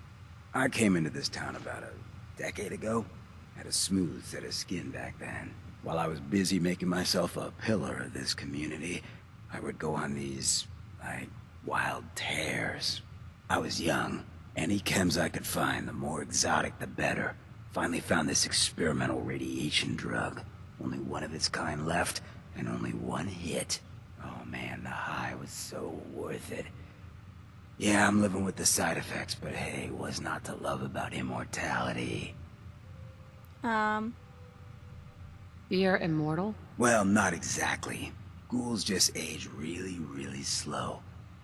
S6: I came into this town about a decade ago. Had a smooth set of skin back then. While I was busy making myself a pillar of this community, I would go on these, wild tears. I was young. Any chems I could find, the more exotic the better. Finally found this experimental radiation drug. Only one of its kind left, and only one hit. Oh man, the high was so worth it. Yeah, I'm living with the side effects, but hey, what's not to love about immortality?
S11: You're immortal?
S6: Well, not exactly. Ghouls just age really, really slow.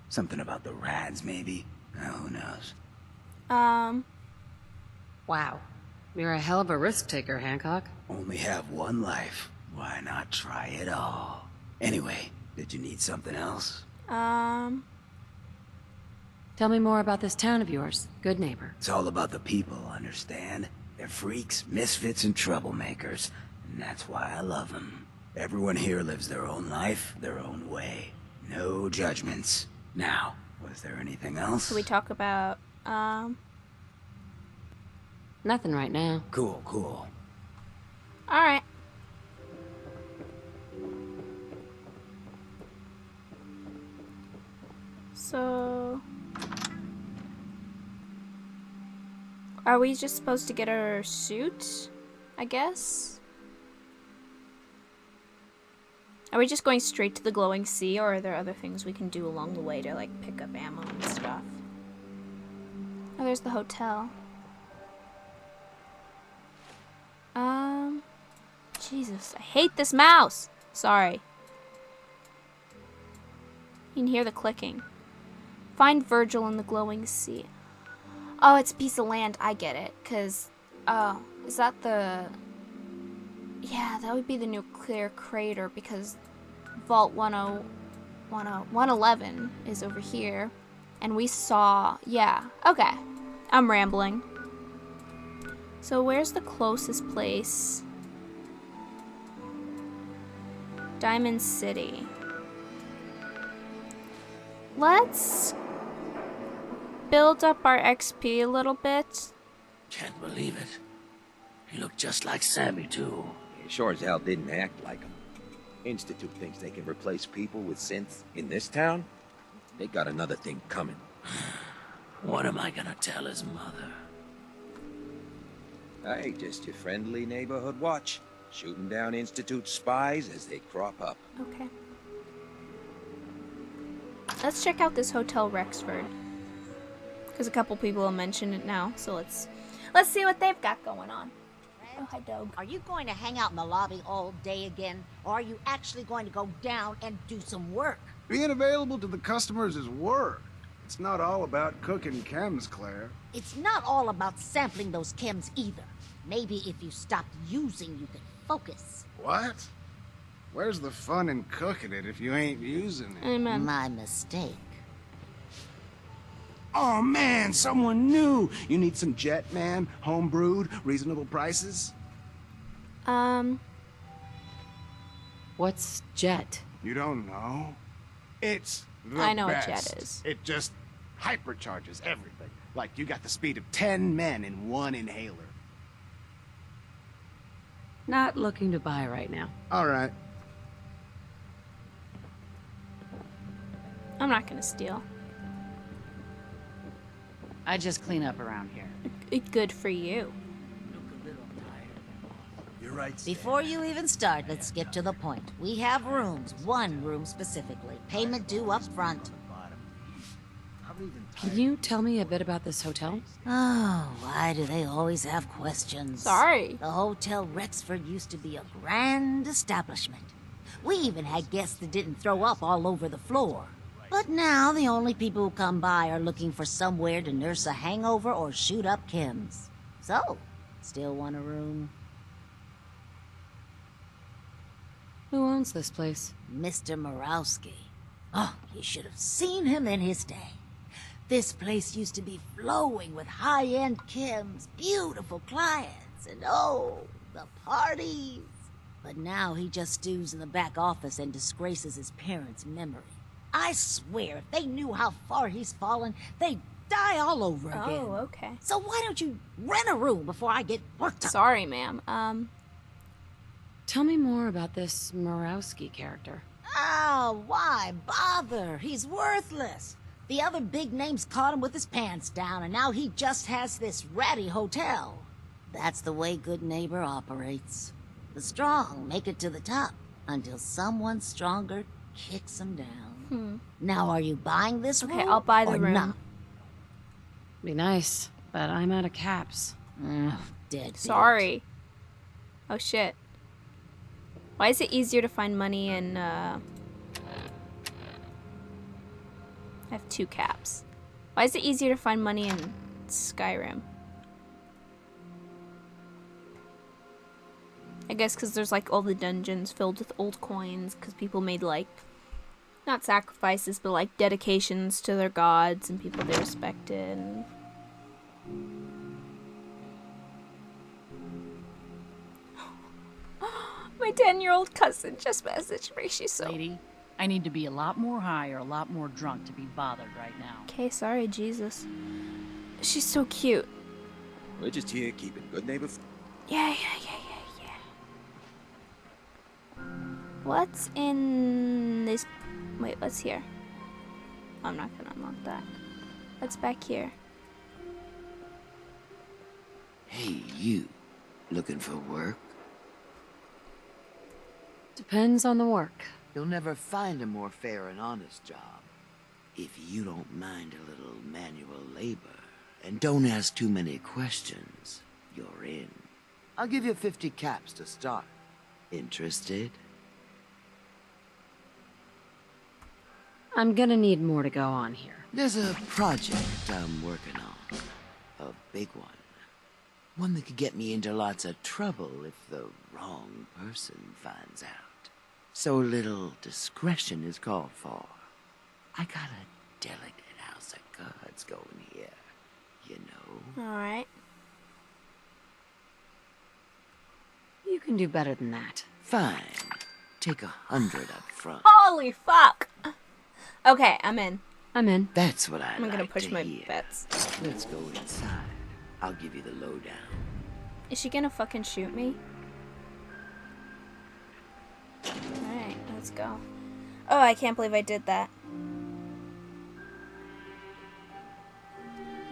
S6: Something about the rads, maybe? Who knows?
S11: Wow. You're a hell of a risk taker, Hancock.
S6: Only have one life. Why not try it all? Anyway, did you need something else?
S11: Tell me more about this town of yours, Good Neighbor.
S6: It's all about the people, understand? They're freaks, misfits, and troublemakers. And that's why I love them. Everyone here lives their own life, their own way. No judgments. Now, was there anything else?
S1: Should we talk about,
S11: Nothing right now.
S6: Cool, cool.
S1: Alright. So... are we just supposed to get our suit? I guess? Are we just going straight to the glowing sea, or are there other things we can do along the way to, like, pick up ammo and stuff? Oh, there's the hotel. Jesus, I hate this mouse! Sorry. You can hear the clicking. Find Virgil in the glowing sea. Oh, it's a piece of land. I get it. Because, oh, is that the... yeah, that would be the nuclear crater because Vault 111 is over here. And we saw... yeah, okay. I'm rambling. So where's the closest place? Diamond City. Let's build up our XP a little bit.
S3: Can't believe it. He looked just like Sammy, too.
S23: He sure as hell didn't act like him. Institute thinks they can replace people with synths in this town? They got another thing coming.
S3: What am I gonna tell his mother?
S23: Hey, just your friendly neighborhood watch. Shooting down Institute spies as they crop up.
S1: Okay. Let's check out this Hotel Rexford. Because a couple people have mentioned it now, so let's see what they've got going on. Oh, hi, dog.
S4: Are you going to hang out in the lobby all day again, or are you actually going to go down and do some work?
S10: Being available to the customers is work. It's not all about cooking chems, Claire.
S4: It's not all about sampling those chems either. Maybe if you stopped using, you could focus.
S10: What? Where's the fun in cooking it if you ain't using it?
S1: Amen.
S4: My mistake.
S10: Oh man, someone new! You need some Jet Man, home brewed, reasonable prices?
S11: What's Jet?
S10: You don't know? It's the
S1: I know
S10: best.
S1: what Jet is.
S10: It just hypercharges everything. Like you got the speed of 10 men in one inhaler.
S11: Not looking to buy right now.
S10: All right.
S1: I'm not gonna steal.
S22: I just clean up around here.
S1: Good for you.
S14: You're right.
S4: Before you even start, let's get to the point. We have rooms, one room specifically. Payment due up front.
S11: Can you tell me a bit about this hotel?
S4: Oh, why do they always have questions?
S1: Sorry.
S4: The Hotel Rexford used to be a grand establishment. We even had guests that didn't throw up all over the floor. But now the only people who come by are looking for somewhere to nurse a hangover or shoot up chems. So, still want a room?
S11: Who owns this place?
S4: Mr. Morowski. Oh, you should have seen him in his day. This place used to be flowing with high-end chems, beautiful clients, and oh, the parties. But now he just stews in the back office and disgraces his parents' memory. I swear, if they knew how far he's fallen, they'd die all over again.
S1: Oh, okay.
S4: So why don't you rent a room before I get worked up?
S1: Sorry, ma'am.
S11: Tell me more about this Morowski character.
S4: Oh, why bother? He's worthless. The other big names caught him with his pants down, and now he just has this ratty hotel. That's the way Good Neighbor operates. The strong make it to the top, until someone stronger kicks them down. Now, are you buying this room?
S1: Okay, I'll buy the
S4: or
S1: room.
S4: not?
S11: Be nice, but I'm out of caps.
S4: Dead.
S1: Sorry. Oh, shit. Why is it easier to find money in, I have 2 caps. Why is it easier to find money in Skyrim? I guess because there's like all the dungeons filled with old coins because people made like, not sacrifices, but like dedications to their gods and people they respected. And... My 10-year-old cousin just messaged me. She's so...
S22: Lady, I need to be a lot more high or a lot more drunk to be bothered right now.
S1: Okay, sorry, Jesus. She's so cute.
S23: We're just here keeping Good Neighbor.
S1: Yeah. What's in this... Wait, what's here? I'm not gonna unlock that. What's back here?
S6: Hey, you. Looking for work?
S11: Depends on the work.
S6: You'll never find a more fair and honest job. If you don't mind a little manual labor, and don't ask too many questions, you're in. I'll give you 50 caps to start. Interested?
S11: I'm gonna need more to go on here.
S6: There's a project I'm working on. A big one. One that could get me into lots of trouble if the wrong person finds out. So little discretion is called for. I got a delicate house of cards going here, you know.
S1: Alright.
S11: You can do better than that.
S6: Fine. Take 100 up front.
S1: Holy fuck! Okay, I'm in.
S11: I'm in.
S6: That's what I
S1: I'm gonna
S6: like
S1: push
S6: to
S1: my
S6: hear.
S1: bets.
S6: Let's go inside. I'll give you the lowdown.
S1: Is she gonna fucking shoot me? Alright, let's go. Oh, I can't believe I did that.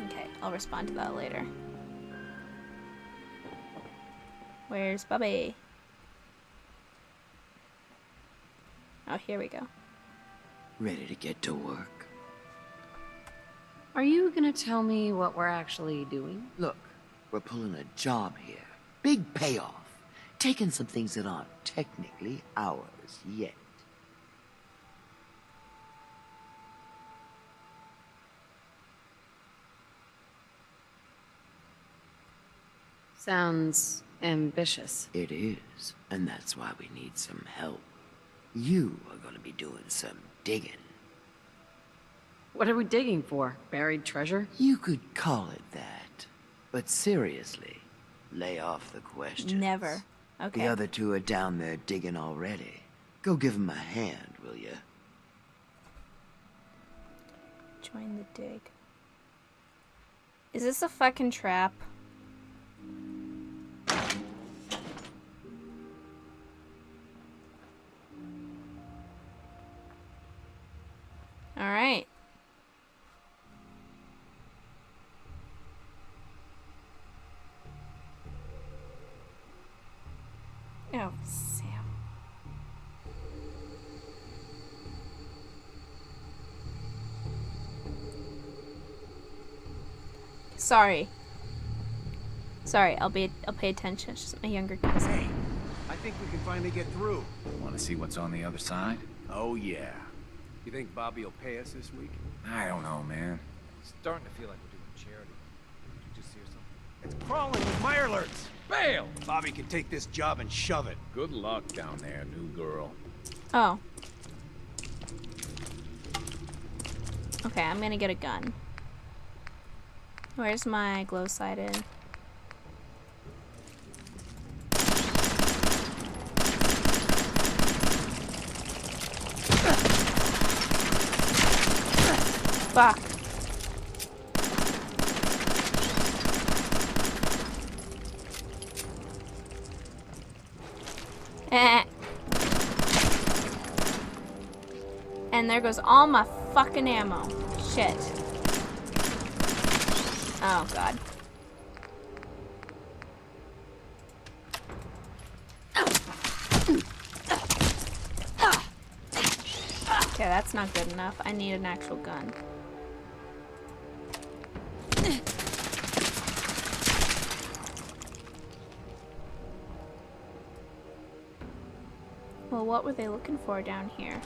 S1: Okay, I'll respond to that later. Where's Bubby? Oh, here we go.
S6: Ready to get to work?
S11: Are you gonna tell me what we're actually doing?
S6: Look, we're pulling a job here. Big payoff. Taking some things that aren't technically ours yet.
S11: Sounds ambitious.
S6: It is, and that's why we need some help. You are gonna be doing some digging.
S11: What are we digging for? Buried treasure?
S6: You could call it that. But seriously, lay off the questions.
S1: Never. Okay.
S12: The other two are down there digging already. Go give them a hand, will you?
S1: Join the dig. Is this a fucking trap? Alright. Oh, Sam. Sorry. Sorry, I'll pay attention. It's just my younger cousin.
S10: Hey, I think we can finally get through.
S15: Want to see what's on the other side?
S10: Oh, yeah.
S13: You think Bobby will pay us this week?
S15: I don't know, man.
S13: Starting to feel like we're doing charity. Did you just hear something? It's crawling with mirelurks! Bail!
S10: Bobby can take this job and shove it.
S13: Good luck down there, new girl.
S1: Oh. Okay, I'm gonna get a gun. Where's my glow sighted? Fuck. And there goes all my fucking ammo. Shit. Oh, God. Okay, that's not good enough. I need an actual gun. Well, what were they looking for down here?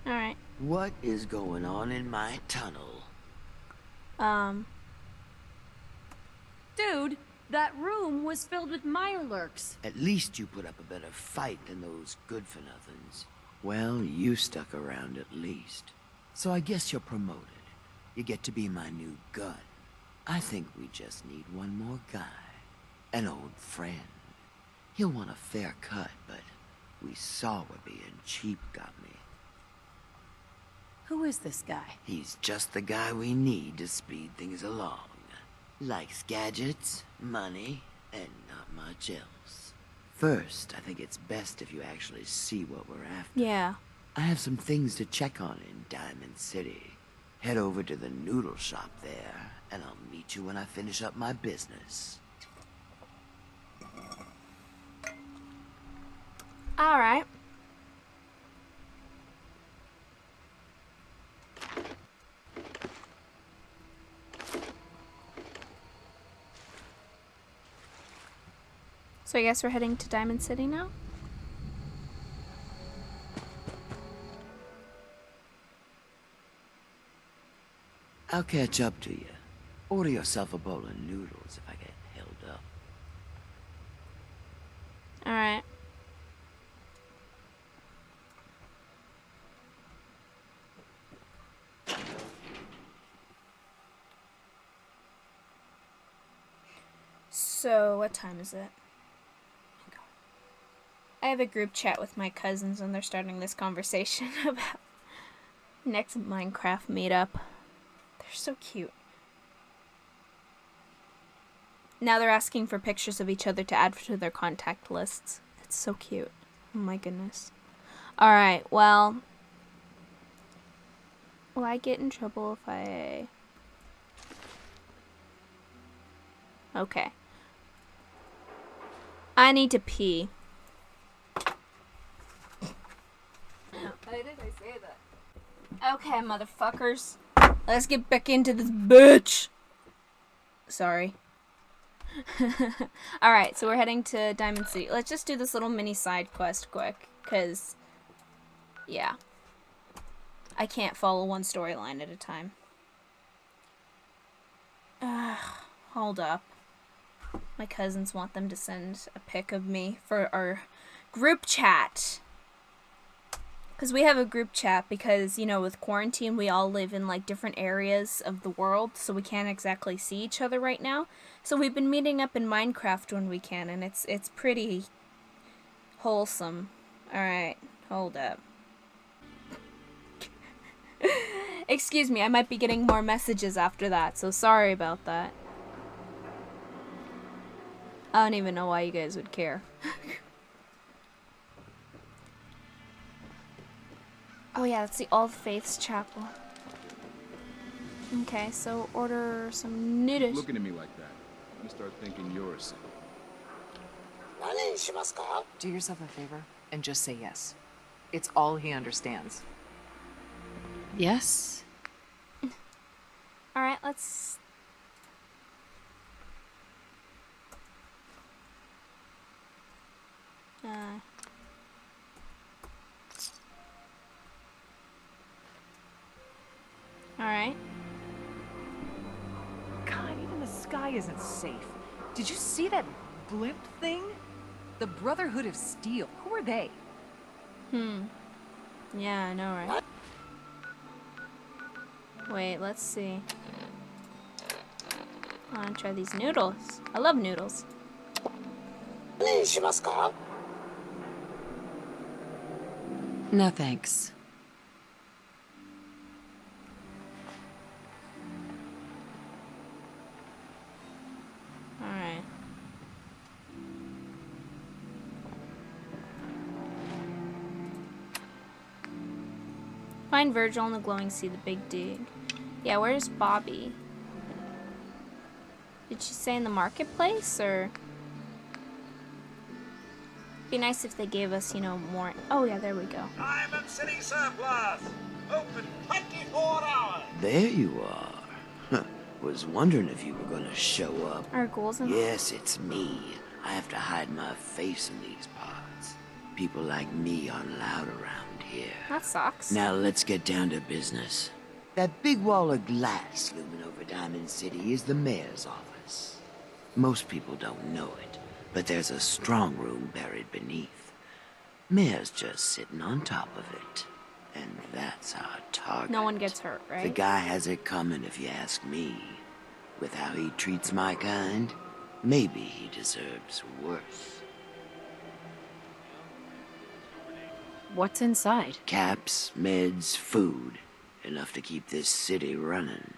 S1: Alright.
S12: What is going on in my tunnel?
S11: Dude, that room was filled with mirelurks.
S12: At least you put up a better fight than those good-for-nothings. Well, you stuck around at least. So I guess you're promoted. You get to be my new gun. I think we just need one more guy. An old friend. He'll want a fair cut, but we saw what being cheap got me.
S11: Who is this guy?
S12: He's just the guy we need to speed things along. Likes gadgets, money, and not much else. First, I think it's best if you actually see what we're after.
S1: Yeah.
S12: I have some things to check on in Diamond City. Head over to the noodle shop there, and I'll meet you when I finish up my business.
S1: Alright. So I guess we're heading to Diamond City now?
S12: I'll catch up to you. Order yourself a bowl of noodles if I get held up.
S1: Alright. So, what time is it? I have a group chat with my cousins and they're starting this conversation about next Minecraft meetup. They're so cute. Now they're asking for pictures of each other to add to their contact lists. It's so cute. Oh my goodness. Alright, well. Will I get in trouble if I... Okay. I need to pee. Why did I say that? Okay, motherfuckers. Let's get back into this bitch. Sorry. Alright, so we're heading to Diamond City. Let's just do this little mini side quest quick. Because, yeah. I can't follow one storyline at a time. Hold up. My cousins want them to send a pic of me for our group chat. Because we have a group chat because, you know, with quarantine, we all live in, like, different areas of the world, so we can't exactly see each other right now. So we've been meeting up in Minecraft when we can, and it's pretty wholesome. Alright, hold up. Excuse me, I might be getting more messages after that, so sorry about that. I don't even know why you guys would care. Oh yeah, that's the All Faiths Chapel. Okay, so order some noodles.
S16: Looking at me like that, I'm gonna start thinking you're a sin.
S17: Do yourself a favor and just say yes. It's all he understands.
S11: Yes?
S1: Alright, let's... Alright.
S17: God, even the sky isn't safe. Did you see that blimp thing? The Brotherhood of Steel. Who are they?
S1: Yeah, I know, right? Wait, let's see. I want to try these noodles. I love noodles.
S11: No thanks.
S1: Alright. Find Virgil in the glowing sea, the big dig. Yeah, where's Bobby? Did she say in the marketplace, or? Be nice if they gave us, you know, more. Oh yeah, there we go.
S5: Diamond City Surplus! Open 24 hours!
S12: There you are. Was wondering if you were gonna show up.
S1: Our goals and
S12: Yes, it's me. I have to hide my face in these parts. People like me aren't allowed around here.
S1: That sucks.
S12: Now let's get down to business. That big wall of glass looming over Diamond City is the mayor's office. Most people don't know it, but there's a strong room buried beneath. Mayor's just sitting on top of it. And that's our target.
S1: No one gets hurt, right?
S12: The guy has it coming, if you ask me. With how he treats my kind, maybe he deserves worse.
S11: What's inside?
S12: Caps, meds, food. Enough to keep this city running.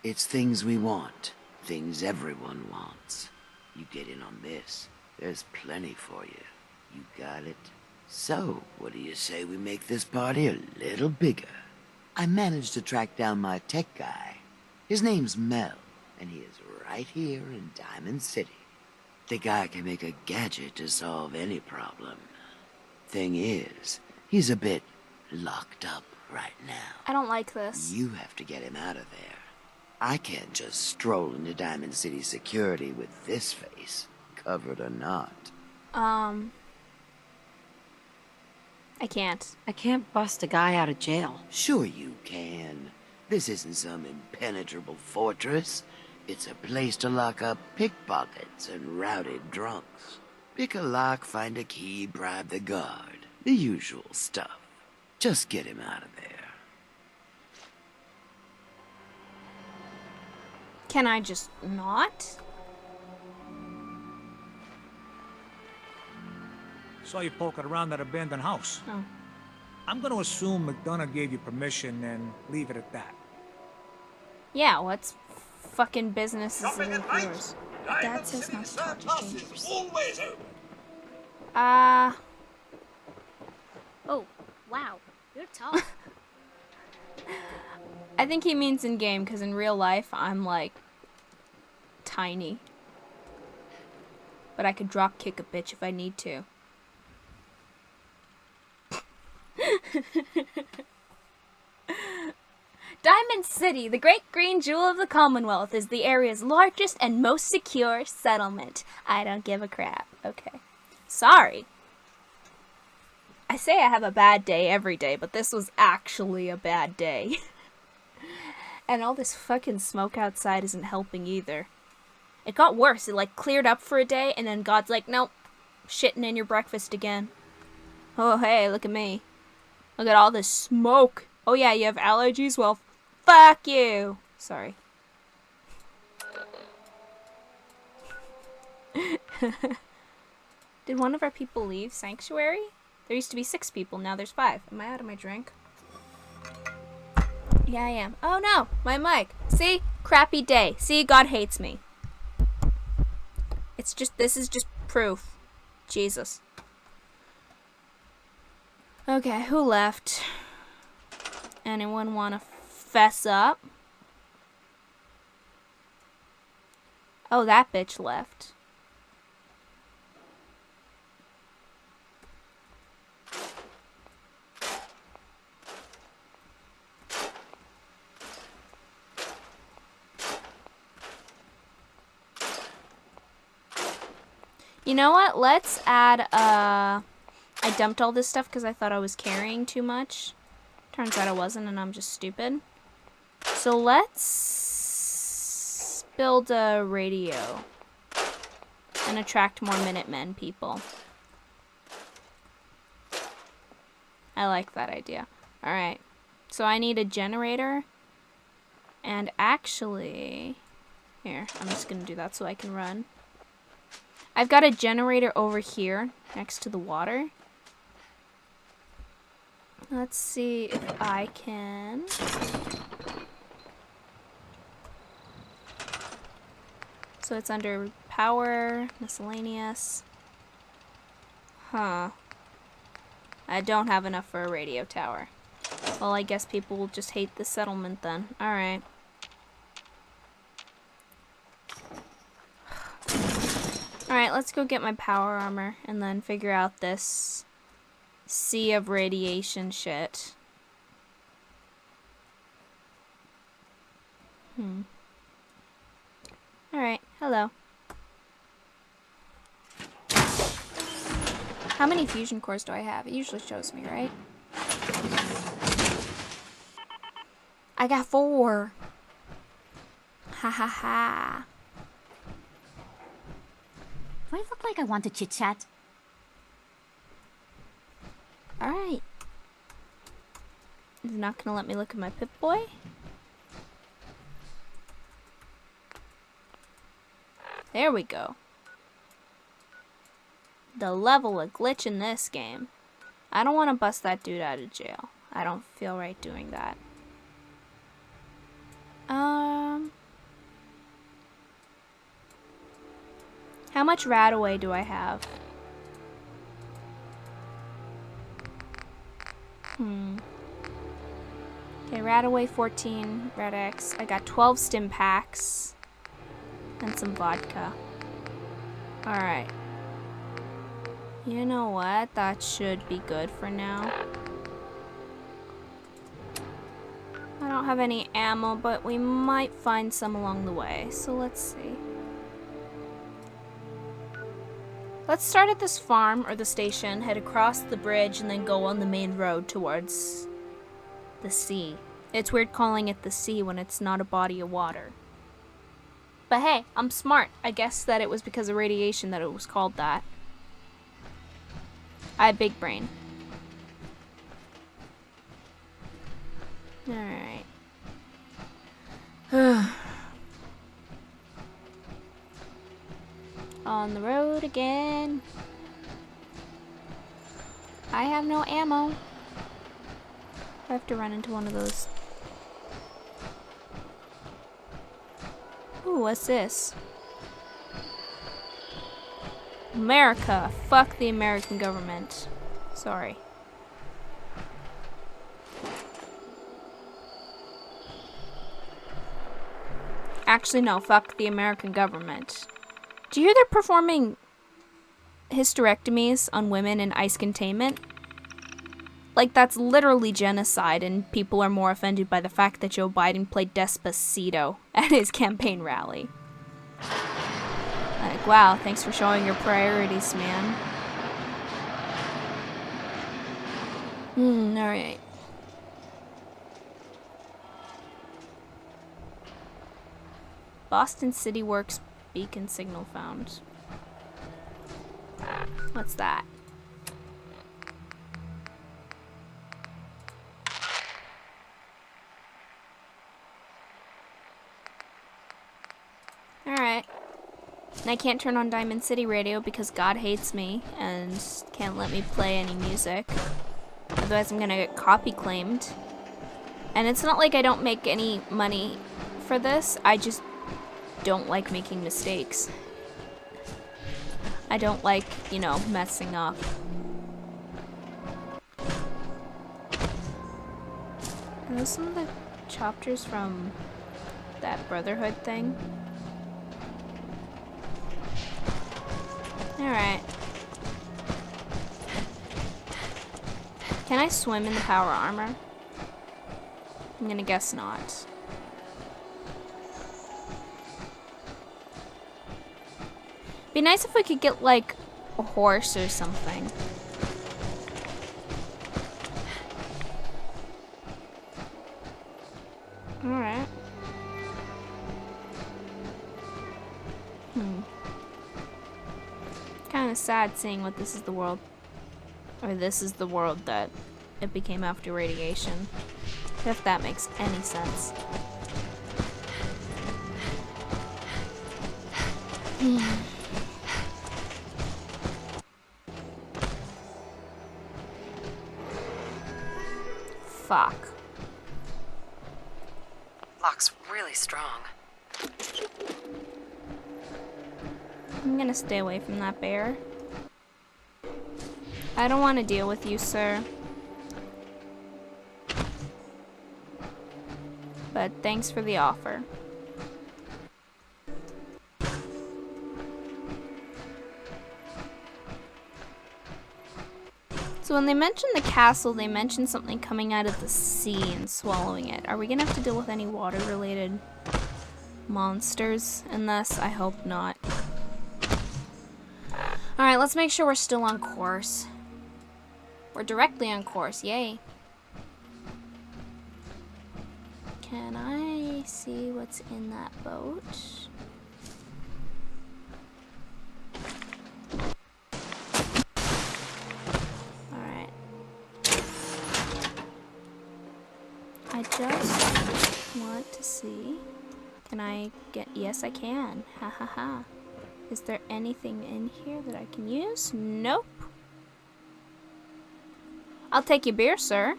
S12: It's things we want. Things everyone wants. You get in on this, there's plenty for you. You got it? So, what do you say we make this party a little bigger? I managed to track down my tech guy. His name's Mel, and he is right here in Diamond City. The guy can make a gadget to solve any problem. Thing is, he's a bit locked up right now.
S1: I don't like this.
S12: You have to get him out of there. I can't just stroll into Diamond City security with this face, covered or not.
S1: I can't.
S11: I can't bust a guy out of jail.
S12: Sure you can. This isn't some impenetrable fortress. It's a place to lock up pickpockets and routed drunks. Pick a lock, find a key, bribe the guard. The usual stuff. Just get him out of there.
S1: Can I just not?
S13: Saw you poking around that abandoned house.
S1: Oh.
S13: I'm gonna assume McDonough gave you permission and leave it at that.
S1: Yeah, what's fucking business is it of yours?
S21: Dad says not to talk to strangers.
S5: Always open.
S20: Oh, wow. You're tall.
S1: I think he means in game, because in real life, I'm like tiny. But I could drop kick a bitch if I need to. Diamond City, the great green jewel of the Commonwealth, is the area's largest and most secure settlement. I don't give a crap. Okay. Sorry. I say I have a bad day every day, but this was actually a bad day. And all this fucking smoke outside isn't helping either. It got worse. It like cleared up for a day, and then God's like, nope, shitting in your breakfast again. Oh, hey, look at me. Look at all this smoke. Oh, yeah, you have allergies? Well, fuck you. Sorry. Did one of our people leave Sanctuary? There used to be 6 people, now there's 5. Am I out of my drink? Yeah, I am. Oh no, my mic. See? Crappy day. See, God hates me. This is just proof. Jesus. Okay, who left? Anyone want to fess up? Oh, that bitch left. You know what? Let's add, I dumped all this stuff because I thought I was carrying too much. Turns out I wasn't, and I'm just stupid. So let's build a radio and attract more Minutemen people. I like that idea. Alright. So I need a generator. And actually... Here, I'm just going to do that so I can run. I've got a generator over here next to the water. Let's see if I can... So it's under power, miscellaneous. Huh. I don't have enough for a radio tower. Well, I guess people will just hate the settlement then. Alright. Alright, let's go get my power armor and then figure out this sea of radiation shit. Alright, hello. How many fusion cores do I have? It usually shows me, right? I got 4. Ha ha ha.
S9: Do I look like I want to chit-chat?
S1: Alright. Is not gonna let me look at my Pip-Boy? There we go. The level of glitch in this game. I don't want to bust that dude out of jail. I don't feel right doing that. How much Radaway do I have? Okay, Radaway 14, Rad-X. I got 12 stim packs. And some vodka. Alright. You know what? That should be good for now. I don't have any ammo, but we might find some along the way. So let's see. Let's start at this farm or the station, head across the bridge, and then go on the main road towards the sea. It's weird calling it the sea when it's not a body of water. But hey, I'm smart. I guess that it was because of radiation that it was called that. I have big brain. Alright. On the road again. I have no ammo. I have to run into one of those. Ooh, what's this? America. Fuck the American government. Sorry. Actually, no. Fuck the American government. Do you hear they're performing hysterectomies on women in ICE containment? Like, that's literally genocide, and people are more offended by the fact that Joe Biden played Despacito at his campaign rally. Like, wow, thanks for showing your priorities, man. Alright. Boston City Works beacon signal found. What's that? Alright. And I can't turn on Diamond City Radio because God hates me and can't let me play any music. Otherwise I'm gonna get copy claimed. And it's not like I don't make any money for this, I just don't like making mistakes. I don't like, you know, messing up. Are those some of the chapters from that Brotherhood thing? Alright. Can I swim in the power armor? I'm gonna guess not. Be nice if we could get like a horse or something. Alright. Kind of sad seeing what this is the world, or this is the world that it became after radiation. If that makes any sense. Fuck.
S11: Lock's really strong.
S1: I'm gonna stay away from that bear. I don't want to deal with you, sir. But thanks for the offer. So when they mentioned the castle, they mentioned something coming out of the sea and swallowing it. Are we gonna have to deal with any water-related monsters in this? I hope not. Alright, let's make sure we're still on course. We're directly on course, yay. Can I see what's in that boat? Alright. I just want to see. Can I get... Yes, I can. Ha ha ha. Is there anything in here that I can use? Nope. I'll take your beer, sir.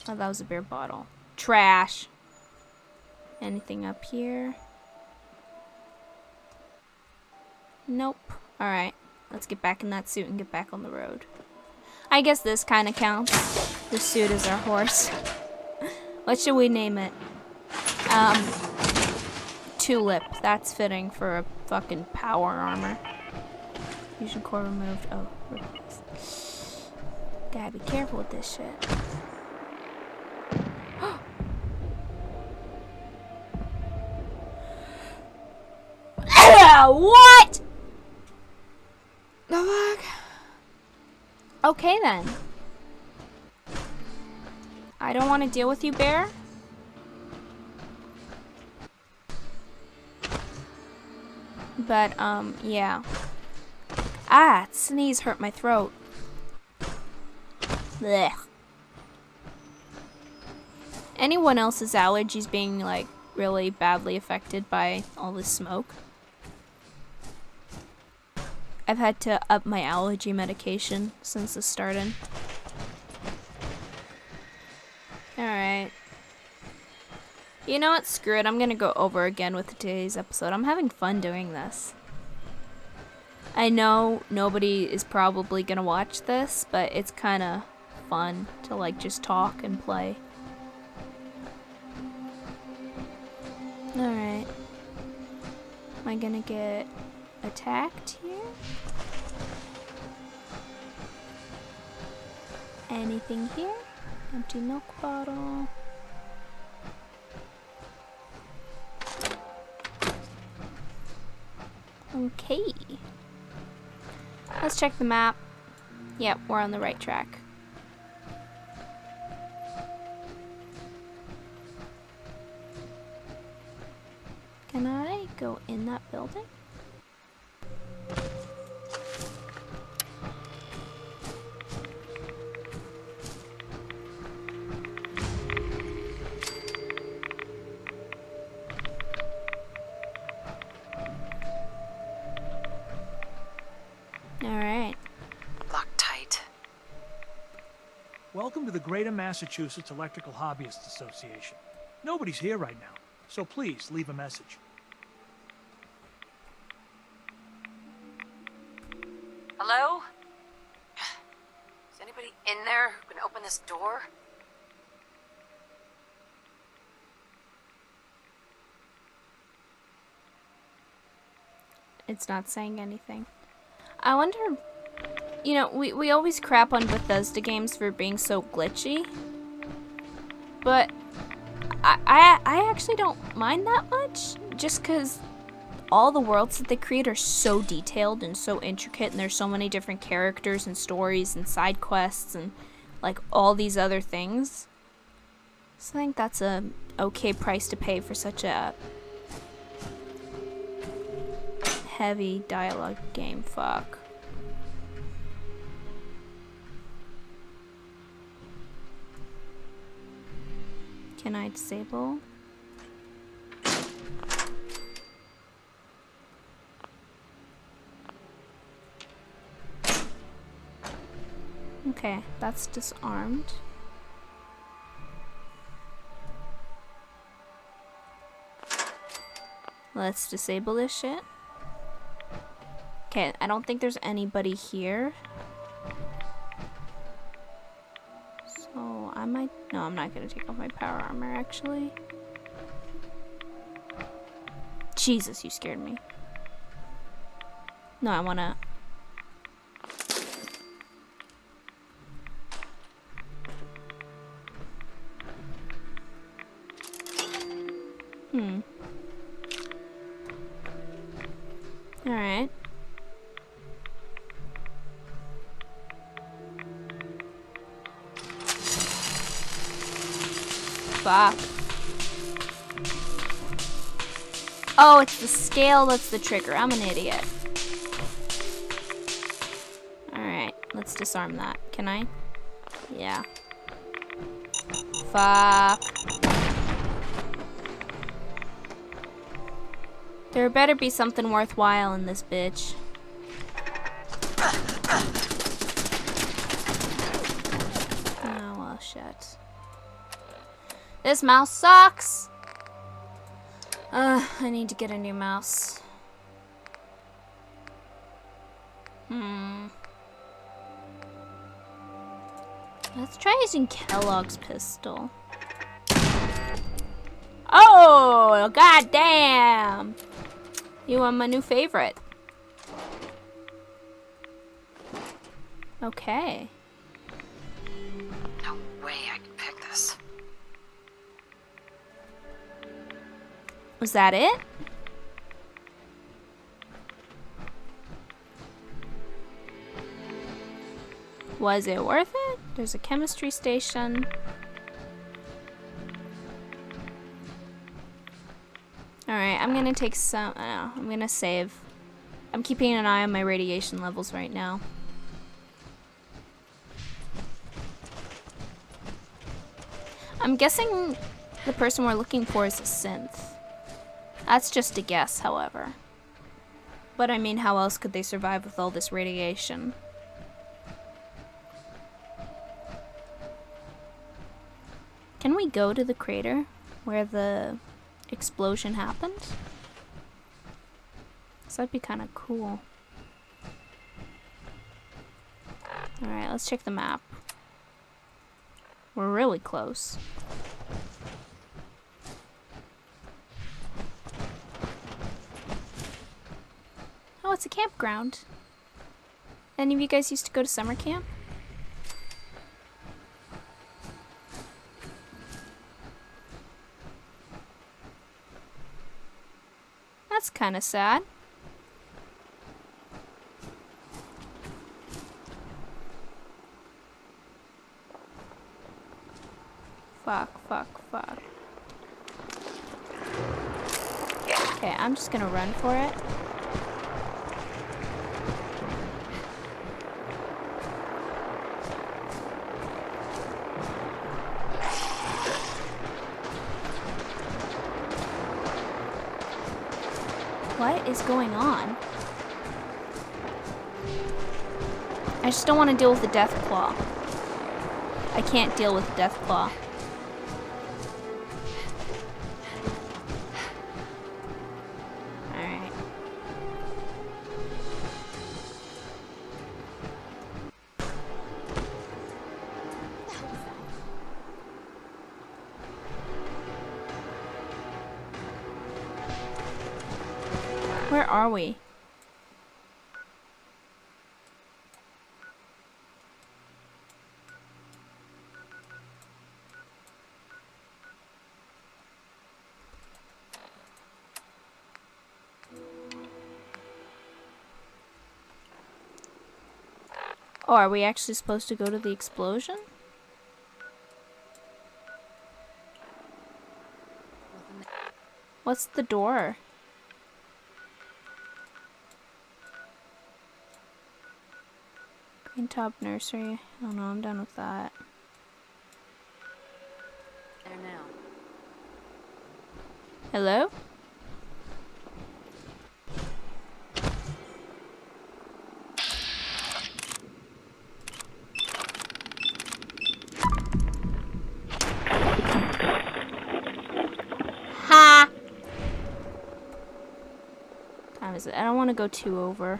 S1: Oh, that was a beer bottle. Trash. Anything up here? Nope. Alright. Let's get back in that suit and get back on the road. I guess this kind of counts. The suit is our horse. What should we name it? Tulip. That's fitting for a fucking power armor. Fusion core removed. Oh. Gotta be careful with this shit. What? The fuck? Okay then. I don't want to deal with you, bear. But, yeah. Ah, sneeze hurt my throat. Blech. Anyone else's allergies being, like, really badly affected by all this smoke? I've had to up my allergy medication since this started. Alright. You know what? Screw it. I'm gonna go over again with today's episode. I'm having fun doing this. I know nobody is probably gonna watch this, but it's kinda fun to like just talk and play. Alright. Am I gonna get attacked here? Anything here? Empty milk bottle. Okay. Let's check the map. Yep, we're on the right track. Can I go in that building?
S2: to the Greater Massachusetts Electrical Hobbyists Association. Nobody's here right now, so please leave a message.
S11: Hello? Is anybody in there who can open this door?
S1: It's not saying anything. I wonder, you know, we always crap on Bethesda games for being so glitchy, but I actually don't mind that much, just because all the worlds that they create are so detailed and so intricate, and there's so many different characters and stories and side quests and like all these other things. So I think that's a okay price to pay for such a heavy dialogue game. Fuck. Can I disable? Okay, that's disarmed. Let's disable this shit. Okay, I don't think there's anybody here. So I might... No, I'm not gonna take off my power armor, actually. Jesus, you scared me. No, I wanna... Alright. Fuck. Oh, it's the scale that's the trigger. I'm an idiot. Alright, let's disarm that. Can I? Yeah. Fuck. There better be something worthwhile in this bitch. Oh, well, shit. This mouse sucks! I need to get a new mouse. Let's try using Kellogg's pistol. Oh, goddamn! You are my new favorite. Okay.
S11: No way I can pick this.
S1: Was that it? Was it worth it? There's a chemistry station. Alright, I'm gonna take some... I'm gonna save. I'm keeping an eye on my radiation levels right now. I'm guessing the person we're looking for is a synth. That's just a guess, however. But I mean, how else could they survive with all this radiation? Can we go to the crater where the explosion happened? So that'd be kind of cool. Alright, let's check the map. We're really close. Oh, it's a campground. Any of you guys used to go to summer camp? That's kind of sad. Fuck, fuck, fuck. Okay, I'm just gonna run for it. What is going on? I just don't want to deal with the death claw. I can't deal with Deathclaw. Alright. Where are we? Oh, are we actually supposed to go to the explosion? What's the door? Green Top Nursery. Oh no, I'm done with that.
S22: There now.
S1: Hello? Ha! Time is it? I don't want to go 2 over.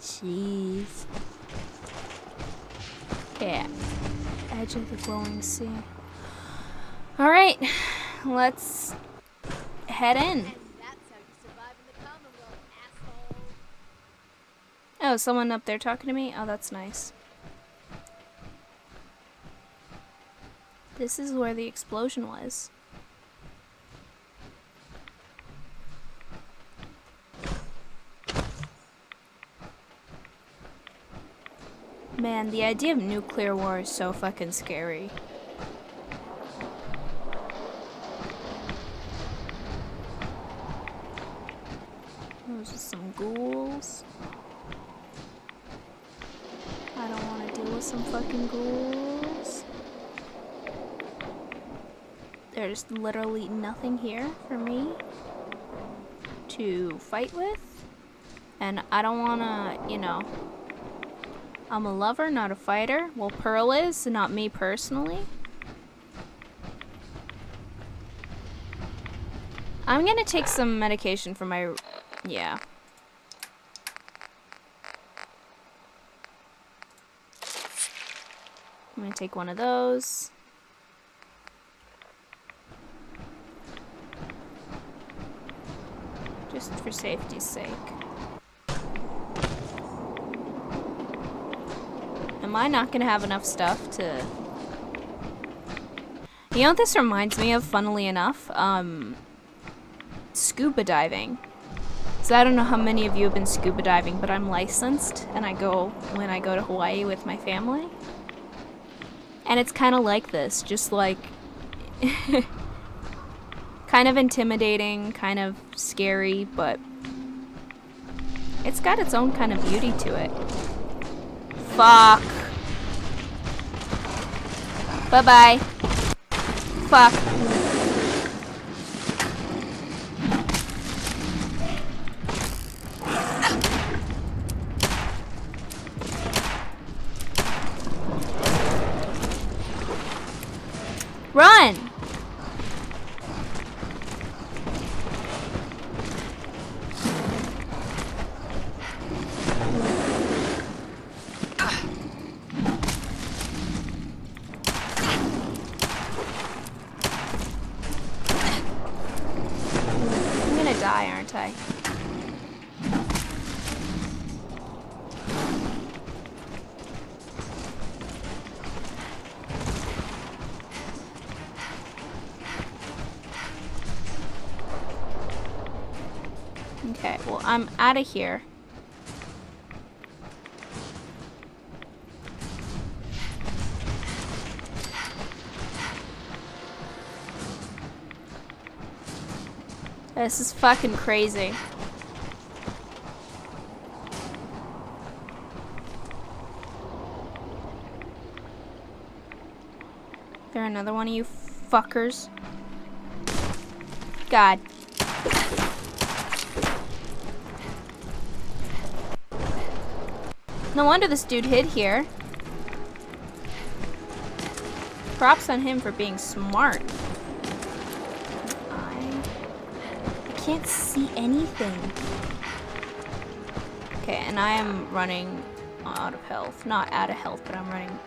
S1: Jeez. Okay. Edge of the glowing sea. Alright. Let's head in. Oh, someone up there talking to me? Oh, that's nice. This is where the explosion was. Man, the idea of nuclear war is so fucking scary. Those are some ghouls. I don't want to deal with some fucking ghouls. There's literally nothing here for me to fight with. And I don't want to, you know... I'm a lover, not a fighter. Well, Pearl is, not me personally. I'm gonna take some medication for my... yeah. I'm gonna take one of those. Just for safety's sake. Am I not gonna have enough stuff to... You know what this reminds me of, funnily enough? Scuba diving. So I don't know how many of you have been scuba diving, but I'm licensed, and I go when I go to Hawaii with my family. And it's kind of like this, just like... kind of intimidating, kind of scary, but... it's got its own kind of beauty to it. Fuck. Bye-bye. Fuck. Run! Die, aren't I? Okay, well, I'm out of here. This is fucking crazy. There another one of you fuckers? God. No wonder this dude hid here. Props on him for being smart. I can't see anything. Okay, and I am running out of health. Not out of health, but I'm running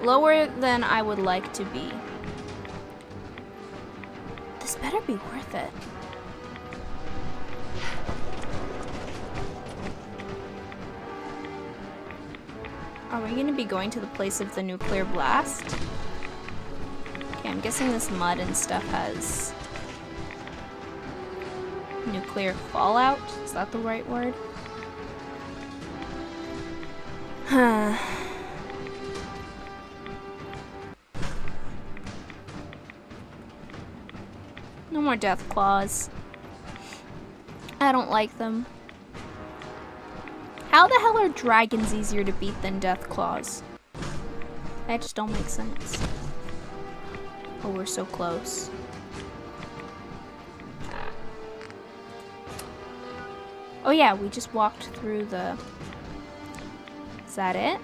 S1: lower than I would like to be. This better be worth it. Are we gonna be going to the place of the nuclear blast? Okay, I'm guessing this mud and stuff has nuclear fallout. Is that the right word? Huh. No more death claws. I don't like them. How the hell are dragons easier to beat than death claws? That just don't make sense. Oh, we're so close. Oh yeah, we just walked through the... Is that it?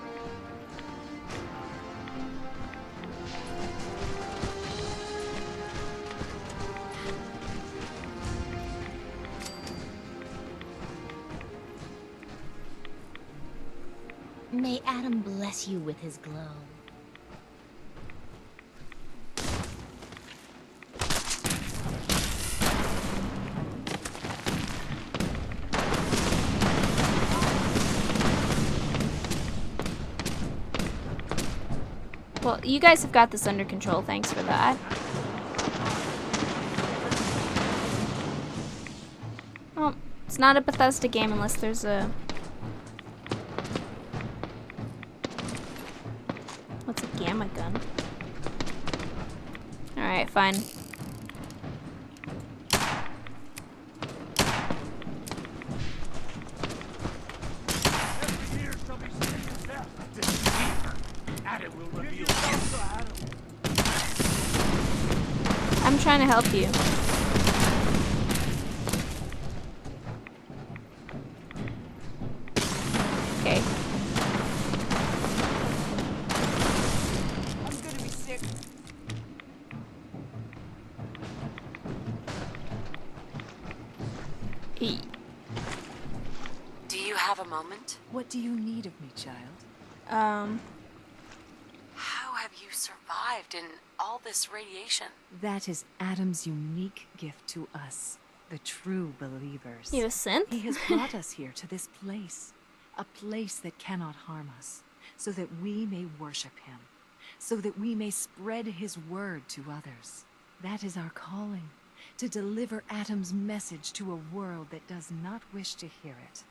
S20: May Adam bless you with his glow.
S1: Well, you guys have got this under control. Thanks for that. Well, it's not a Bethesda game unless there's a... What's a gamma gun? Alright, fine. I'm trying to help you. Okay.
S17: I'm gonna be sick.
S11: Do you have a moment?
S17: What do you need of me, child?
S11: How have you survived in all this radiation?
S17: That is Adam's unique gift to us, the true believers.
S1: You a synth?
S17: He has brought us here to this place, a place that cannot harm us, so that we may worship him, so that we may spread his word to others. That is our calling, to deliver Adam's message to a world that does not wish to hear it,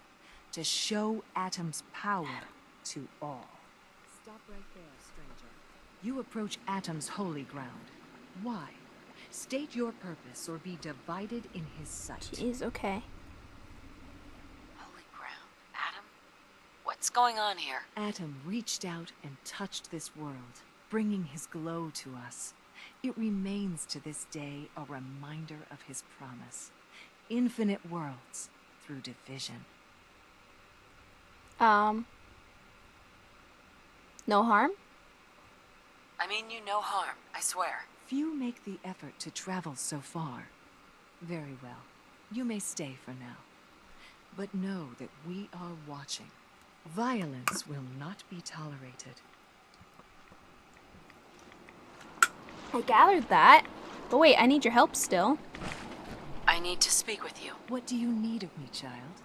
S17: to show Adam's power to all. Stop right there, stranger. You approach Atom's holy ground. Why? State your purpose or be divided in his sight.
S1: Jeez, okay.
S11: Holy ground. Adam? What's going on here?
S17: Atom reached out and touched this world, bringing his glow to us. It remains to this day a reminder of his promise. Infinite worlds through division.
S1: No harm?
S11: I mean you no harm, I swear.
S17: Few make the effort to travel so far. Very well. You may stay for now. But know that we are watching. Violence will not be tolerated.
S1: I gathered that. But wait, I need your help still.
S11: I need to speak with you.
S17: What do you need of me, child?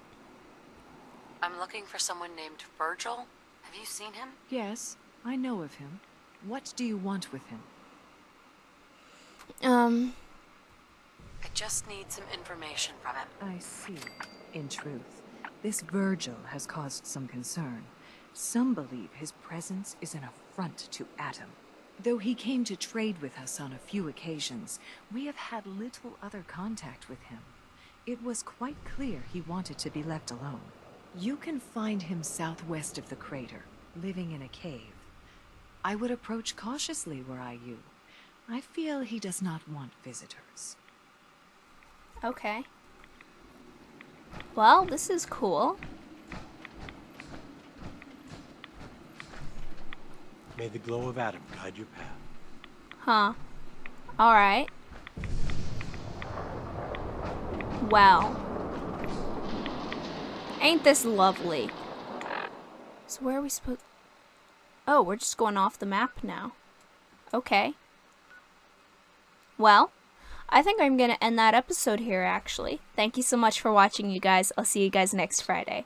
S11: I'm looking for someone named Virgil. Have you seen him?
S17: Yes, I know of him. What do you want with him?
S11: I just need some information from him.
S17: I see. In truth, this Virgil has caused some concern. Some believe his presence is an affront to Adam. Though he came to trade with us on a few occasions, we have had little other contact with him. It was quite clear he wanted to be left alone. You can find him southwest of the crater, living in a cave. I would approach cautiously were I you. I feel he does not want visitors.
S1: Okay. Well, this is cool.
S13: May the glow of Adam guide your path.
S1: Huh. Alright. Well. Ain't this lovely? So where are we supposed... Oh, we're just going off the map now. Okay. Well, I think I'm going to end that episode here, actually. Thank you so much for watching, you guys. I'll see you guys next Friday.